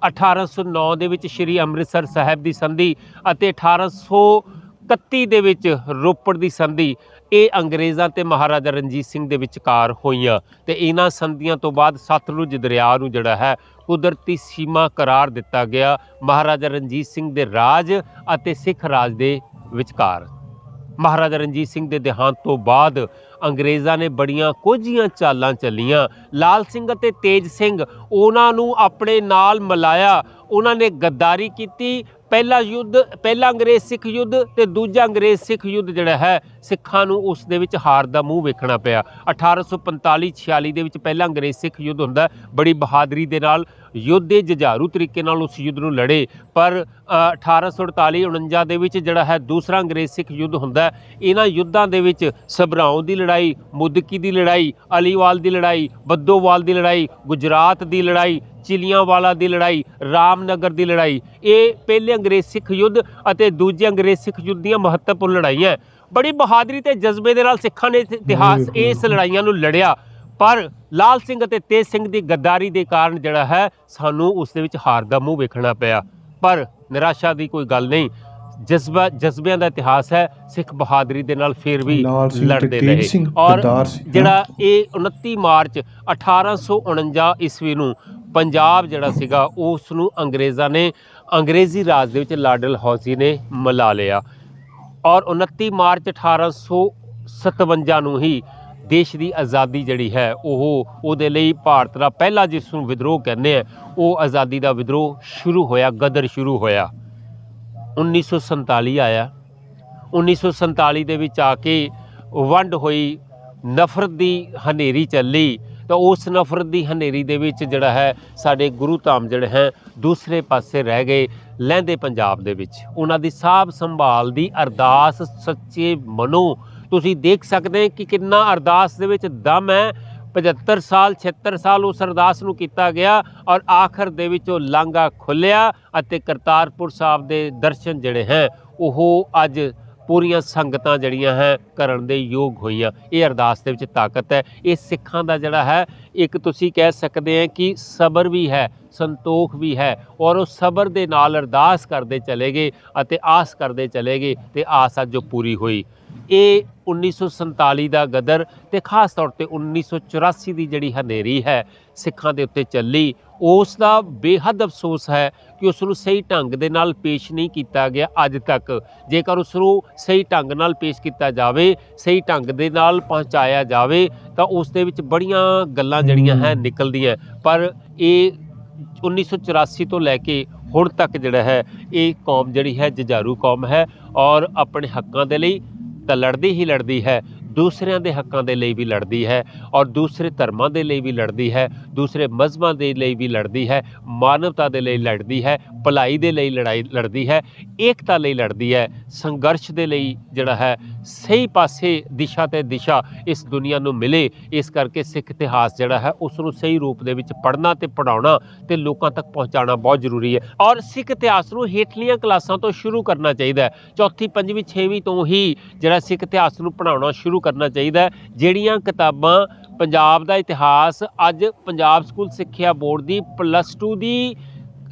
[SPEAKER 3] 1809 ਦੇ ਵਿੱਚ ਸ਼੍ਰੀ ਅੰਮ੍ਰਿਤਸਰ ਸਾਹਿਬ ਦੀ ਸੰਧੀ, ਅਤੇ 1831 ਦੇ ਵਿੱਚ ਰੋਪੜ ਦੀ ਸੰਧੀ। ਇਹ ਅੰਗਰੇਜ਼ਾਂ ਤੇ ਮਹਾਰਾਜਾ ਰਣਜੀਤ ਸਿੰਘ ਦੇ ਵਿਚਕਾਰ ਹੋਈਆਂ, ਤੇ ਇਹਨਾਂ ਸੰਧੀਆਂ ਤੋਂ ਬਾਅਦ ਸਤਲੁਜ ਦਰਿਆ ਨੂੰ ਜਿਹੜਾ ਹੈ ਕੁਦਰਤੀ ਸੀਮਾ ਕਰਾਰ ਦਿੱਤਾ ਗਿਆ ਮਹਾਰਾਜਾ ਰਣਜੀਤ ਸਿੰਘ ਦੇ ਰਾਜ ਅਤੇ ਸਿੱਖ ਰਾਜ ਦੇ ਵਿਚਕਾਰ। ਮਹਾਰਾਜਾ ਰਣਜੀਤ ਸਿੰਘ ਦੇ ਦੇਹਾਂਤ ਤੋਂ ਬਾਅਦ ਅੰਗਰੇਜ਼ਾਂ ਨੇ ਬੜੀਆਂ ਕੋਝੀਆਂ ਚਾਲਾਂ ਚੱਲੀਆਂ। ਲਾਲ ਸਿੰਘ ਅਤੇ ਤੇਜ ਸਿੰਘ ਉਹਨਾਂ ਨੂੰ ਆਪਣੇ ਨਾਲ ਮਿਲਾਇਆ, ਉਹਨਾਂ ਨੇ ਗੱਦਾਰੀ ਕੀਤੀ। ਪਹਿਲਾ ਅੰਗਰੇਜ਼ ਸਿੱਖ ਯੁੱਧ ਤੇ ਦੂਜਾ ਅੰਗਰੇਜ਼ ਸਿੱਖ ਯੁੱਧ ਜਿਹੜਾ ਹੈ ਸਿੱਖਾਂ ਨੂੰ ਉਸ ਦੇ ਵਿੱਚ ਹਾਰ ਦਾ ਮੂੰਹ ਵੇਖਣਾ ਪਿਆ। 1845-46 ਦੇ ਵਿੱਚ ਪਹਿਲਾ ਅੰਗਰੇਜ਼ ਸਿੱਖ ਯੁੱਧ ਹੁੰਦਾ, ਬੜੀ ਬਹਾਦਰੀ ਦੇ ਨਾਲ ਯੋਧੇ ਜੁਝਾਰੂ ਤਰੀਕੇ ਨਾਲ ਉਸ ਯੁੱਧ ਨੂੰ ਲੜੇ। ਪਰ 1848-49 ਦੇ ਵਿੱਚ ਜਿਹੜਾ ਹੈ ਦੂਸਰਾ ਅੰਗਰੇਜ਼ ਸਿੱਖ ਯੁੱਧ ਹੁੰਦਾ। ਇਹਨਾਂ ਯੁੱਧਾਂ ਦੇ ਵਿੱਚ ਸਭਰਾਉਂ ਦੀ ਲੜਾਈ, ਮੁਦਕੀ ਦੀ ਲੜਾਈ, ਅਲੀਵਾਲ ਦੀ ਲੜਾਈ, ਬੱਦੋਵਾਲ ਦੀ ਲੜਾਈ, ਗੁਜਰਾਤ ਦੀ ਲੜਾਈ, ਚਿਲੀਆਂਵਾਲਾ ਦੀ ਲੜਾਈ, ਰਾਮਨਗਰ ਦੀ ਲੜਾਈ, ਇਹ ਪਹਿਲੇ ਅੰਗਰੇਜ਼ ਸਿੱਖ ਯੁੱਧ ਅਤੇ ਦੂਜੇ ਅੰਗਰੇਜ਼ ਸਿੱਖ ਯੁੱਧ ਦੀਆਂ ਮਹੱਤਵਪੂਰਨ ਲੜਾਈਆਂ। ਬੜੀ ਬਹਾਦਰੀ ਤੇ ਜਜ਼ਬੇ ਦੇ ਨਾਲ ਸਿੱਖਾਂ ਨੇ ਇਤਿਹਾਸ ਇਸ ਲੜਾਈਆਂ ਨੂੰ ਲੜਿਆ, ਪਰ ਲਾਲ ਸਿੰਘ ਅਤੇ ਤੇਜ ਸਿੰਘ ਦੀ ਗੱਦਾਰੀ ਦੇ ਕਾਰਨ ਜਿਹੜਾ ਹੈ ਸਾਨੂੰ ਉਸ ਦੇ ਵਿੱਚ ਹਾਰ ਦਾ ਮੂੰਹ ਵੇਖਣਾ ਪਿਆ। ਪਰ ਨਿਰਾਸ਼ਾ ਦੀ ਕੋਈ ਗੱਲ ਨਹੀਂ, ਜਜ਼ਬਿਆਂ ਦਾ ਇਤਿਹਾਸ ਹੈ। ਸਿੱਖ ਬਹਾਦਰੀ ਦੇ ਨਾਲ ਫਿਰ ਵੀ ਲੜਦੇ ਰਹੇ। ਔਰ ਜਿਹੜਾ ਇਹ 29 ਮਾਰਚ 1849 ਈਸਵੀ ਨੂੰ ਪੰਜਾਬ ਜਿਹੜਾ ਸੀਗਾ ਉਸ ਨੂੰ ਅੰਗਰੇਜ਼ਾਂ ਨੇ ਅੰਗਰੇਜ਼ੀ ਰਾਜ ਦੇ ਵਿੱਚ ਲਾਰਡ ਡਲਹੌਜ਼ੀ ਨੇ ਮਿਲਾ ਲਿਆ। ਔਰ 29 ਮਾਰਚ 1857 ਨੂੰ ਹੀ ਦੇਸ਼ ਦੀ ਆਜ਼ਾਦੀ ਜਿਹੜੀ ਹੈ ਉਹਦੇ ਲਈ ਭਾਰਤ ਦਾ ਪਹਿਲਾ ਜਿਸ ਨੂੰ ਵਿਦਰੋਹ ਕਹਿੰਦੇ ਆ ਉਹ ਆਜ਼ਾਦੀ ਦਾ ਵਿਦਰੋਹ ਸ਼ੁਰੂ ਹੋਇਆ, ਗਦਰ ਸ਼ੁਰੂ ਹੋਇਆ। 1947 ਆਇਆ। 1947 ਦੇ ਵਿੱਚ ਆ ਕੇ ਵੰਡ ਹੋਈ, ਨਫ਼ਰਤ ਦੀ ਹਨੇਰੀ ਚੱਲੀ, ਤਾਂ ਉਸ ਨਫ਼ਰਤ ਦੀ ਹਨੇਰੀ ਦੇ ਵਿੱਚ ਜਿਹੜਾ ਹੈ ਸਾਡੇ ਗੁਰੂ ਧਾਮ ਜਿਹੜੇ ਹੈ ਦੂਸਰੇ ਪਾਸੇ ਰਹਿ ਗਏ। ਲਹਿੰਦੇ ਪੰਜਾਬ ਦੇ ਵਿੱਚ ਉਹਨਾਂ ਦੀ ਸਾਂਭ ਸੰਭਾਲ ਦੀ ਅਰਦਾਸ ਸੱਚੇ ਮਨੋਂ ਤੁਸੀਂ ਦੇਖ ਸਕਦੇ ਕਿ ਕਿੰਨਾ ਅਰਦਾਸ ਦੇ ਵਿੱਚ ਦਮ ਹੈ। 75 ਸਾਲ 76 ਸਾਲ ਉਸ ਅਰਦਾਸ ਨੂੰ ਕੀਤਾ ਗਿਆ ਔਰ ਆਖਰ ਦੇ ਵਿੱਚ ਉਹ ਲਾਂਘਾ ਖੁੱਲ੍ਹਿਆ ਅਤੇ ਕਰਤਾਰਪੁਰ ਸਾਹਿਬ ਦੇ ਦਰਸ਼ਨ ਜਿਹੜੇ ਹੈ ਉਹ ਅੱਜ ਪੂਰੀਆਂ ਸੰਗਤਾਂ ਜਿਹੜੀਆਂ ਹੈ ਕਰਨ ਦੇ ਯੋਗ ਹੋਈਆਂ। ਇਹ ਅਰਦਾਸ ਦੇ ਵਿੱਚ ਤਾਕਤ ਹੈ। ਇਹ ਸਿੱਖਾਂ ਦਾ ਜਿਹੜਾ ਹੈ ਇੱਕ ਤੁਸੀਂ ਕਹਿ ਸਕਦੇ ਆ ਕਿ ਸਬਰ ਵੀ ਹੈ, ਸੰਤੋਖ ਵੀ ਹੈ, ਔਰ ਉਹ ਸਬਰ ਦੇ ਨਾਲ ਅਰਦਾਸ ਕਰਦੇ ਚਲੇ ਗਏ ਅਤੇ ਆਸ ਕਰਦੇ ਚਲੇ ਗਏ ਤੇ ਆਸ ਅੱਜ ਜੋ ਪੂਰੀ ਹੋਈ। ਇਹ 1947 ਦਾ ਗਦਰ ਤੇ ਖਾਸ ਤੌਰ ਤੇ 1984 ਦੀ ਜਿਹੜੀ ਹਨੇਰੀ ਹੈ ਸਿੱਖਾਂ ਦੇ ਉੱਤੇ ਚੱਲੀ, ਉਸ ਦਾ ਬੇਹੱਦ ਅਫਸੋਸ ਹੈ ਕਿ ਉਸ ਨੂੰ ਸਹੀ ਢੰਗ ਦੇ ਨਾਲ ਪੇਸ਼ ਨਹੀਂ ਕੀਤਾ ਗਿਆ ਅੱਜ ਤੱਕ। ਜੇਕਰ ਉਸ ਨੂੰ ਸਹੀ ਢੰਗ ਨਾਲ ਪੇਸ਼ ਕੀਤਾ ਜਾਵੇ, ਸਹੀ ਢੰਗ ਦੇ ਨਾਲ ਪਹੁੰਚਾਇਆ ਜਾਵੇ ਤਾਂ ਉਸ ਦੇ ਵਿੱਚ ਬੜੀਆਂ ਗੱਲਾਂ ਜਿਹੜੀਆਂ ਹੈ ਨਿਕਲਦੀਆਂ। ਪਰ ਇਹ 1984 ਤੋਂ ਲੈ ਕੇ ਹੁਣ ਤੱਕ ਜਿਹੜਾ ਹੈ ਇਹ ਕੌਮ ਜਿਹੜੀ ਹੈ ਜੁਝਾਰੂ ਕੌਮ ਹੈ ਔਰ ਆਪਣੇ ਹੱਕਾਂ ਦੇ ਲਈ ਤਾਂ ਲੜਦੀ ਹੀ ਲੜਦੀ ਹੈ, ਦੂਸਰਿਆਂ ਦੇ ਹੱਕਾਂ ਦੇ ਲਈ ਵੀ ਲੜਦੀ ਹੈ ਔਰ ਦੂਸਰੇ ਧਰਮਾਂ ਦੇ ਲਈ ਵੀ ਲੜਦੀ ਹੈ, ਦੂਸਰੇ ਮਜ਼ਹਬਾਂ ਦੇ ਲਈ ਵੀ ਲੜਦੀ ਹੈ, ਮਾਨਵਤਾ ਦੇ ਲਈ ਲੜਦੀ ਹੈ, ਭਲਾਈ ਦੇ ਲਈ ਲੜਾਈ ਲੜਦੀ ਹੈ, ਏਕਤਾ ਲਈ ਲੜਦੀ ਹੈ, ਸੰਘਰਸ਼ ਦੇ ਲਈ ਜਿਹੜਾ ਹੈ ਸਹੀ ਪਾਸੇ ਦਿਸ਼ਾ ਤੇ ਦਿਸ਼ਾ ਇਸ ਦੁਨੀਆ ਨੂੰ ਮਿਲੇ। ਇਸ ਕਰਕੇ ਸਿੱਖ ਇਤਿਹਾਸ ਜਿਹੜਾ ਹੈ ਉਸ ਨੂੰ ਸਹੀ ਰੂਪ ਦੇ ਵਿੱਚ ਪੜ੍ਹਨਾ ਤੇ ਪੜ੍ਹਾਉਣਾ ਤੇ ਲੋਕਾਂ ਤੱਕ ਪਹੁੰਚਾਉਣਾ ਬਹੁਤ ਜ਼ਰੂਰੀ ਹੈ ਔਰ ਸਿੱਖ ਇਤਿਹਾਸ ਨੂੰ ਹੇਠਲੀਆਂ ਕਲਾਸਾਂ ਤੋਂ ਸ਼ੁਰੂ ਕਰਨਾ ਚਾਹੀਦਾ ਹੈ। ਚੌਥੀ, ਪੰਜਵੀਂ, ਛੇਵੀਂ ਤੋਂ ਹੀ ਜਿਹੜਾ ਸਿੱਖ ਇਤਿਹਾਸ ਨੂੰ ਪੜ੍ਹਾਉਣਾ ਸ਼ੁਰੂ ਕਰਨਾ ਚਾਹੀਦਾ ਹੈ। ਜਿਹੜੀਆਂ ਕਿਤਾਬਾਂ ਪੰਜਾਬ ਦਾ ਇਤਿਹਾਸ ਅੱਜ ਪੰਜਾਬ ਸਕੂਲ ਸਿੱਖਿਆ ਬੋਰਡ ਦੀ +2 ਦੀ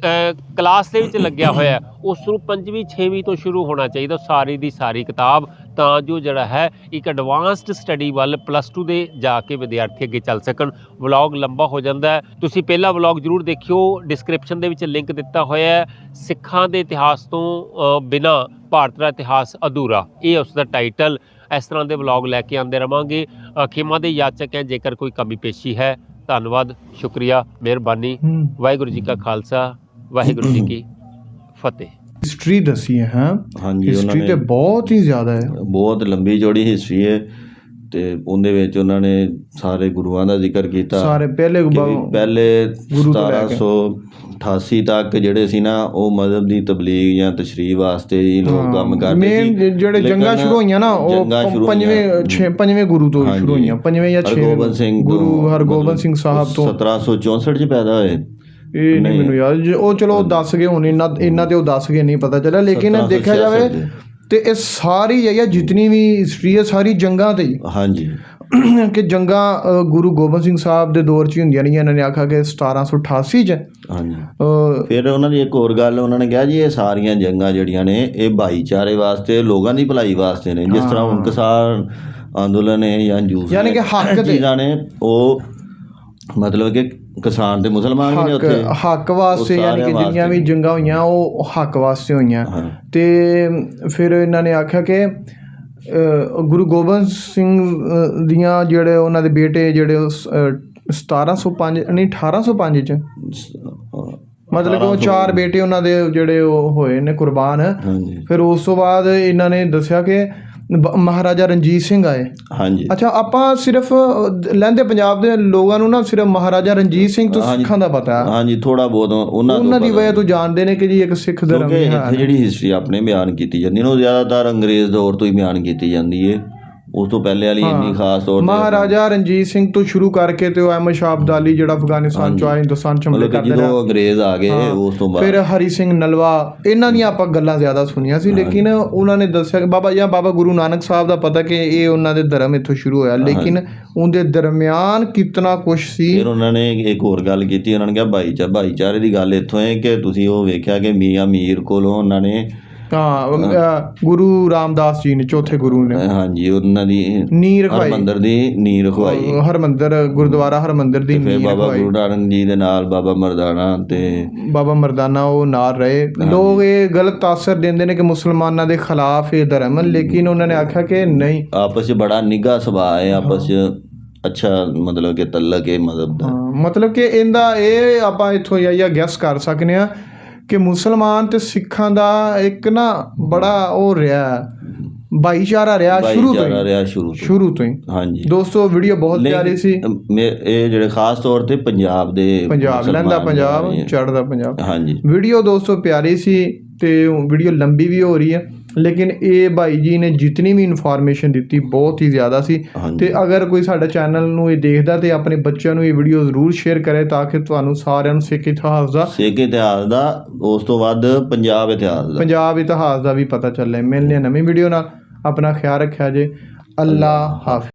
[SPEAKER 3] ਕਲਾਸ ਦੇ ਵਿੱਚ ਲੱਗਿਆ ਹੋਇਆ ਉਸ ਨੂੰ 5ਵੀਂ 6ਵੀਂ ਤੋਂ ਸ਼ੁਰੂ ਹੋਣਾ ਚਾਹੀਦਾ ਸਾਰੀ ਦੀ ਸਾਰੀ ਕਿਤਾਬ, ਤਾਂ ਜੋ ਜਿਹੜਾ ਹੈ ਇੱਕ ਐਡਵਾਂਸਡ ਸਟੱਡੀ ਵੱਲ +2 ਦੇ ਜਾ ਕੇ ਵਿਦਿਆਰਥੀ ਅੱਗੇ ਚੱਲ ਸਕਣ। ਵਲੌਗ ਲੰਬਾ ਹੋ ਜਾਂਦਾ ਹੈ, ਤੁਸੀਂ ਪਹਿਲਾ ਵਲੌਗ ਜ਼ਰੂਰ ਦੇਖਿਓ, ਡਿਸਕ੍ਰਿਪਸ਼ਨ ਦੇ ਵਿੱਚ ਲਿੰਕ ਦਿੱਤਾ ਹੋਇਆ ਹੈ। ਸਿੱਖਾਂ ਦੇ ਇਤਿਹਾਸ ਤੋਂ ਬਿਨਾਂ ਭਾਰਤ ਦਾ ਇਤਿਹਾਸ ਅਧੂਰਾ, ਇਹ ਉਸ ਦਾ ਟਾਈਟਲ। ਇਸ ਤਰ੍ਹਾਂ ਦੇ ਵਲੌਗ ਲੈ ਕੇ ਆਉਂਦੇ ਰਵਾਂਗੇ। ਖਿਮਾ ਦੇ ਯਾਚਕ ਹੈ ਜੇਕਰ ਕੋਈ ਕਮੀ ਪੇਸ਼ੀ ਹੈ। ਧੰਨਵਾਦ, ਸ਼ੁਕਰੀਆ, ਮਿਹਰਬਾਨੀ। ਵਾਹਿਗੁਰੂ ਜੀ ਕਾ ਖਾਲਸਾ, ਵਾਹਿਗੁਰੂ ਜੀ ਕੀ ਫਤਿਹ।
[SPEAKER 1] ਹਿਸਟਰੀ ਦੱਸੀ ਹੈ।
[SPEAKER 2] ਹਾਂਜੀ,
[SPEAKER 1] ਹਿਸਟਰੀ ਤੇ ਬਹੁਤ ਹੀ ਜ਼ਿਆਦਾ ਹੈ,
[SPEAKER 2] ਬਹੁਤ ਲੰਬੀ ਚੌੜੀ ਹਿਸਟਰੀ ਹੈ ਤੇ ਉਹਦੇ ਵਿੱਚ ਉਹਨਾਂ ਨੇ ਸਾਰੇ ਗੁਰੂਆਂ ਦਾ ਜ਼ਿਕਰ ਕੀਤਾ।
[SPEAKER 1] ਸਾਰੇ ਪਹਿਲੇ
[SPEAKER 2] ਗੁਰੂ 1788 ਤੱਕ ਜਿਹੜੇ ਸੀ ਨਾ ਉਹ ਮਜ਼ਹਬ ਦੀ ਤਬਲੀਗ ਜਾਂ ਤਸ਼ਰੀਹ ਵਾਸਤੇ ਹੀ ਲੋਕ ਕੰਮ ਕਰਦੇ ਸੀ।
[SPEAKER 1] ਮੇਨ ਜਿਹੜੇ ਜੰਗਾਂ ਸ਼ੁਰੂ ਹੋਈਆਂ ਨਾ ਉਹ ਪੰਜਵੇਂ ਗੁਰੂ ਤੋਂ ਸ਼ੁਰੂ ਹੋਈਆਂ, ਪੰਜਵੇਂ ਜਾਂ ਛੇਵੇਂ ਗੁਰੂ ਹਰਗੋਬਿੰਦ ਸਿੰਘ ਸਾਹਿਬ ਤੋਂ
[SPEAKER 2] 1764 ਚ ਪੈਦਾ ਹੋਏ।
[SPEAKER 1] ਇਹ ਨਹੀਂ ਮੈਨੂੰ ਯਾਦ, ਉਹ ਚਲੋ ਦੱਸ ਗਏ ਹੁਣ, ਇਹਨਾਂ ਤੇ ਉਹ ਦੱਸ ਗਏ ਨਹੀਂ ਪਤਾ ਚੱਲਿਆ। ਲੇਕਿਨ ਦੇਖਿਆ ਜਾਵੇ ਤੇ ਇਹ ਸਾਰੀ ਜਿਹੜੀ ਜਿਤਨੀ ਵੀ ਹਿਸਟਰੀ ਹੈ ਸਾਰੀ ਜੰਗਾਂ ਤੇ ਹੀ।
[SPEAKER 2] ਹਾਂਜੀ,
[SPEAKER 1] ਕਿ ਜੰਗਾਂ ਗੁਰੂ ਗੋਬਿੰਦ ਸਿੰਘ ਸਾਹਿਬ ਦੇ ਦੌਰ 'ਚ ਹੀ ਹੁੰਦੀਆਂ ਰਹੀਆਂ। ਇਹਨਾਂ ਨੇ ਆਖਿਆ ਕਿ 1788 'ਚ।
[SPEAKER 2] ਹਾਂਜੀ, ਫਿਰ ਉਹਨਾਂ ਦੀ ਇੱਕ ਹੋਰ ਗੱਲ ਉਹਨਾਂ ਨੇ ਕਿਹਾ ਜੀ ਇਹ ਸਾਰੀਆਂ ਜੰਗਾਂ ਜਿਹੜੀਆਂ ਨੇ ਇਹ ਭਾਈਚਾਰੇ ਵਾਸਤੇ, ਲੋਕਾਂ ਦੀ ਭਲਾਈ ਵਾਸਤੇ ਨੇ। ਜਿਸ ਤਰ੍ਹਾਂ ਹੁਣ ਕਿਸਾਨ ਅੰਦੋਲਨ ਹੈ ਜਾਂ ਜੂਸ,
[SPEAKER 1] ਯਾਨੀ ਕਿ ਹੱਕ
[SPEAKER 2] ਚੀਜ਼ਾਂ ਨੇ, ਉਹ ਮਤਲਬ ਕਿ ਕਿਸਾਨ ਤੇ ਮੁਸਲਮਾਨ ਵੀ ਨੇ ਉੱਥੇ
[SPEAKER 1] ਹੱਕ ਵਾਸਤੇ, ਯਾਨੀ ਕਿ ਜਿੰਨੀਆਂ ਵੀ ਜੰਗਾਂ ਹੋਈਆਂ ਉਹ ਹੱਕ ਵਾਸਤੇ ਹੋਈਆਂ। ਤੇ ਫਿਰ ਇਹਨਾਂ ਨੇ ਆਖਿਆ ਕਿ ਗੁਰੂ ਗੋਬਿੰਦ ਸਿੰਘ ਦੀਆਂ ਜਿਹੜੇ ਉਹਨਾਂ ਦੇ ਬੇਟੇ ਜਿਹੜੇ 1705 ਨਹੀਂ 1805 ਚ, ਮਤਲਬ ਕਿ ਉਹ 4 ਬੇਟੇ ਉਹਨਾਂ ਦੇ ਜਿਹੜੇ ਉਹ ਹੋਏ ਨੇ ਕੁਰਬਾਨ। ਫਿਰ ਉਸ ਤੋਂ ਬਾਅਦ ਇਹਨਾਂ ਨੇ ਦੱਸਿਆ ਕਿ ਮਹਾਰਾਜਾ ਰਣਜੀਤ ਸਿੰਘ ਆਏ।
[SPEAKER 2] ਹਾਂਜੀ,
[SPEAKER 1] ਅੱਛਾ, ਆਪਾਂ ਸਿਰਫ ਲਹਿੰਦੇ ਪੰਜਾਬ ਦੇ ਲੋਕਾਂ ਨੂੰ ਨਾ ਸਿਰਫ ਮਹਾਰਾਜਾ ਰਣਜੀਤ ਸਿੰਘ ਤੋਂ ਸਿੱਖਾਂ ਦਾ ਪਤਾ ਹੈ।
[SPEAKER 2] ਹਾਂਜੀ, ਥੋੜਾ ਬਹੁਤ
[SPEAKER 1] ਉਹਨਾਂ ਦੀ ਵਜ੍ਹਾ ਤੋਂ ਜਾਣਦੇ ਨੇ ਕਿ ਜੀ ਇੱਕ ਸਿੱਖ ਧਰਮ ਹੈ।
[SPEAKER 2] ਇੱਥੇ ਜਿਹੜੀ ਹਿਸਟਰੀ ਆਪਣੇ ਬਿਆਨ ਕੀਤੀ ਜਾਂਦੀ ਨਾ ਉਹ ਜ਼ਿਆਦਾਤਰ ਅੰਗਰੇਜ਼ ਦੌਰ ਤੋਂ ਹੀ ਬਿਆਨ ਕੀਤੀ ਜਾਂਦੀ ਹੈ। ਉਸ ਤੋਂ ਪਹਿਲੇ ਵਾਲੀ ਇੰਨੀ ਖਾਸ ਤੌਰ ਤੇ
[SPEAKER 1] ਮਹਾਰਾਜਾ ਰਣਜੀਤ ਸਿੰਘ ਤੋਂ ਸ਼ੁਰੂ ਕਰਕੇ ਤੇ ਉਹ ਅਹਿਮਦ ਸ਼ਾਹ ਅਬਦਾਲੀ ਜਿਹੜਾ ਅਫਗਾਨੀਸਤਾਨ ਚੋਂ ਆਇਆ, ਹਿੰਦੁਸਤਾਨ ਚ ਹਮਲੇ ਕਰਦੇ ਰਹੇ।
[SPEAKER 2] ਜਦੋਂ ਅੰਗਰੇਜ਼ ਆ ਗਏ ਉਸ ਤੋਂ ਬਾਅਦ
[SPEAKER 1] ਫਿਰ ਹਰੀ ਸਿੰਘ ਨਲਵਾ, ਇਹਨਾਂ ਦੀਆਂ ਆਪਾਂ ਗੱਲਾਂ ਜ਼ਿਆਦਾ ਸੁਣੀਆਂ ਸੀ। ਲੇਕਿਨ ਉਹਨਾਂ ਨੇ ਦੱਸਿਆ ਕਿ ਬਾਬਾ ਗੁਰੂ ਨਾਨਕ ਸਾਹਿਬ ਦਾ ਪਤਾ ਕਿ ਇਹ ਉਹਨਾਂ ਦੇ ਧਰਮ ਇੱਥੋਂ ਸ਼ੁਰੂ ਹੋਇਆ, ਲੇਕਿਨ ਉਹਦੇ ਦਰਮਿਆਨ ਕਿਤਨਾ ਕੁਛ ਸੀ। ਫਿਰ
[SPEAKER 2] ਉਹਨਾਂ ਨੇ ਇੱਕ ਹੋਰ ਗੱਲ ਕੀਤੀ, ਉਹਨਾਂ ਨੇ ਕਿਹਾ ਭਾਈਚਾਰੇ ਦੀ ਗੱਲ ਇੱਥੋਂ ਹੈ ਕਿ ਤੁਸੀਂ ਉਹ ਵੇਖਿਆ ਕਿ ਮੀਆਂ ਮੀਰ ਕੋਲੋਂ ਉਹਨਾਂ ਨੇ ਗੁਰੂ ਰਾਮਦਾਸ ਜੀ ਨੇ, ਚੌਥੇ ਗੁਰੂ ਨੇ, ਹਾਂਜੀ, ਉਹਨਾਂ ਦੀ
[SPEAKER 1] ਨੀਂਹ ਰਖਵਾਈ,
[SPEAKER 2] ਹਰਮੰਦਰ ਦੀ ਨੀਂਹ ਰਖਵਾਈ,
[SPEAKER 1] ਹਰਮੰਦਰ ਗੁਰਦੁਆਰਾ ਹਰਮੰਦਰ ਦੀ ਨੀਂਹ
[SPEAKER 2] ਬਾਬਾ ਗੁਰੂ ਨਾਨਕ ਜੀ ਦੇ ਨਾਲ ਬਾਬਾ ਮਰਦਾਨਾ ਉਹ ਨਾਲ ਰਹੇ। ਲੋਕ ਇਹ ਗਲਤ ਤਾਸਰ ਦਿੰਦੇ ਨੇ ਕਿ ਮੁਸਲਮਾਨਾਂ ਦੇ ਖਿਲਾਫ ਇਹ ਧਰਮ, ਲੇਕਿਨ ਉਹਨਾਂ ਨੇ ਆਖਿਆ ਕਿ ਨਹੀਂ, ਆਪਸ 'ਚ ਬੜਾ ਨਿੱਘਾ ਸੁਭਾਅ ਹੈ, ਆਪਸ 'ਚ ਅੱਛਾ ਮਤਲਬ ਕਿ ਤਲਕ ਹੈ ਮਜ਼ਹਬ ਦਾ। ਮਤਲਬ ਕਿ ਇਹਦਾ ਇਹ ਆਪਾਂ ਇੱਥੋਂ ਜਾਂ ਗੈਸ ਕਰ ਸਕਦੇ ਹਾਂ ਕਿ ਮੁਸਲਮਾਨ ਤੇ ਸਿੱਖਾਂ ਦਾ ਇੱਕ ਨਾ ਬੜਾ ਉਹ ਰਿਹਾ ਭਾਈਚਾਰਾ ਰਿਹਾ ਸ਼ੁਰੂ ਤੋਂ ਹੀ। ਹਾਂਜੀ ਦੋਸਤੋ, ਵੀਡੀਓ ਬਹੁਤ ਪਿਆਰੀ ਸੀ। ਇਹ ਜਿਹੜੇ ਖਾਸ ਤੌਰ ਤੇ ਪੰਜਾਬ ਲਹਿੰਦਾ ਪੰਜਾਬ, ਚੜ੍ਹਦਾ ਪੰਜਾਬ। ਹਾਂਜੀ, ਵੀਡੀਓ ਦੋਸਤੋ ਪਿਆਰੀ ਸੀ ਤੇ ਵੀਡੀਓ ਲੰਬੀ ਵੀ ਹੋ ਰਹੀ ਹੈ, ਲੇਕਿਨ ਇਹ ਭਾਈ ਜੀ ਨੇ ਜਿਤਨੀ ਵੀ ਇਨਫੋਰਮੇਸ਼ਨ ਦਿੱਤੀ ਬਹੁਤ ਹੀ ਜ਼ਿਆਦਾ ਸੀ। ਤੇ ਅਗਰ ਕੋਈ ਸਾਡੇ ਚੈਨਲ ਨੂੰ ਇਹ ਦੇਖਦਾ ਤੇ ਆਪਣੇ ਬੱਚਿਆਂ ਨੂੰ ਇਹ ਵੀਡੀਓ ਜ਼ਰੂਰ ਸ਼ੇਅਰ ਕਰੇ ਤਾਂ ਕਿ ਤੁਹਾਨੂੰ ਸਾਰਿਆਂ ਨੂੰ ਸਿੱਖ ਇਤਿਹਾਸ ਦਾ ਉਸ ਤੋਂ ਬਾਅਦ ਪੰਜਾਬ ਇਤਿਹਾਸ ਦਾ ਵੀ ਪਤਾ ਚੱਲੇ। ਮਿਲਦੇ ਹਾਂ ਨਵੀਂ ਵੀਡੀਓ ਨਾਲ। ਆਪਣਾ ਖਿਆਲ ਰੱਖਿਆ ਜੇ। ਅੱਲਾ ਹਾਫਿਜ਼।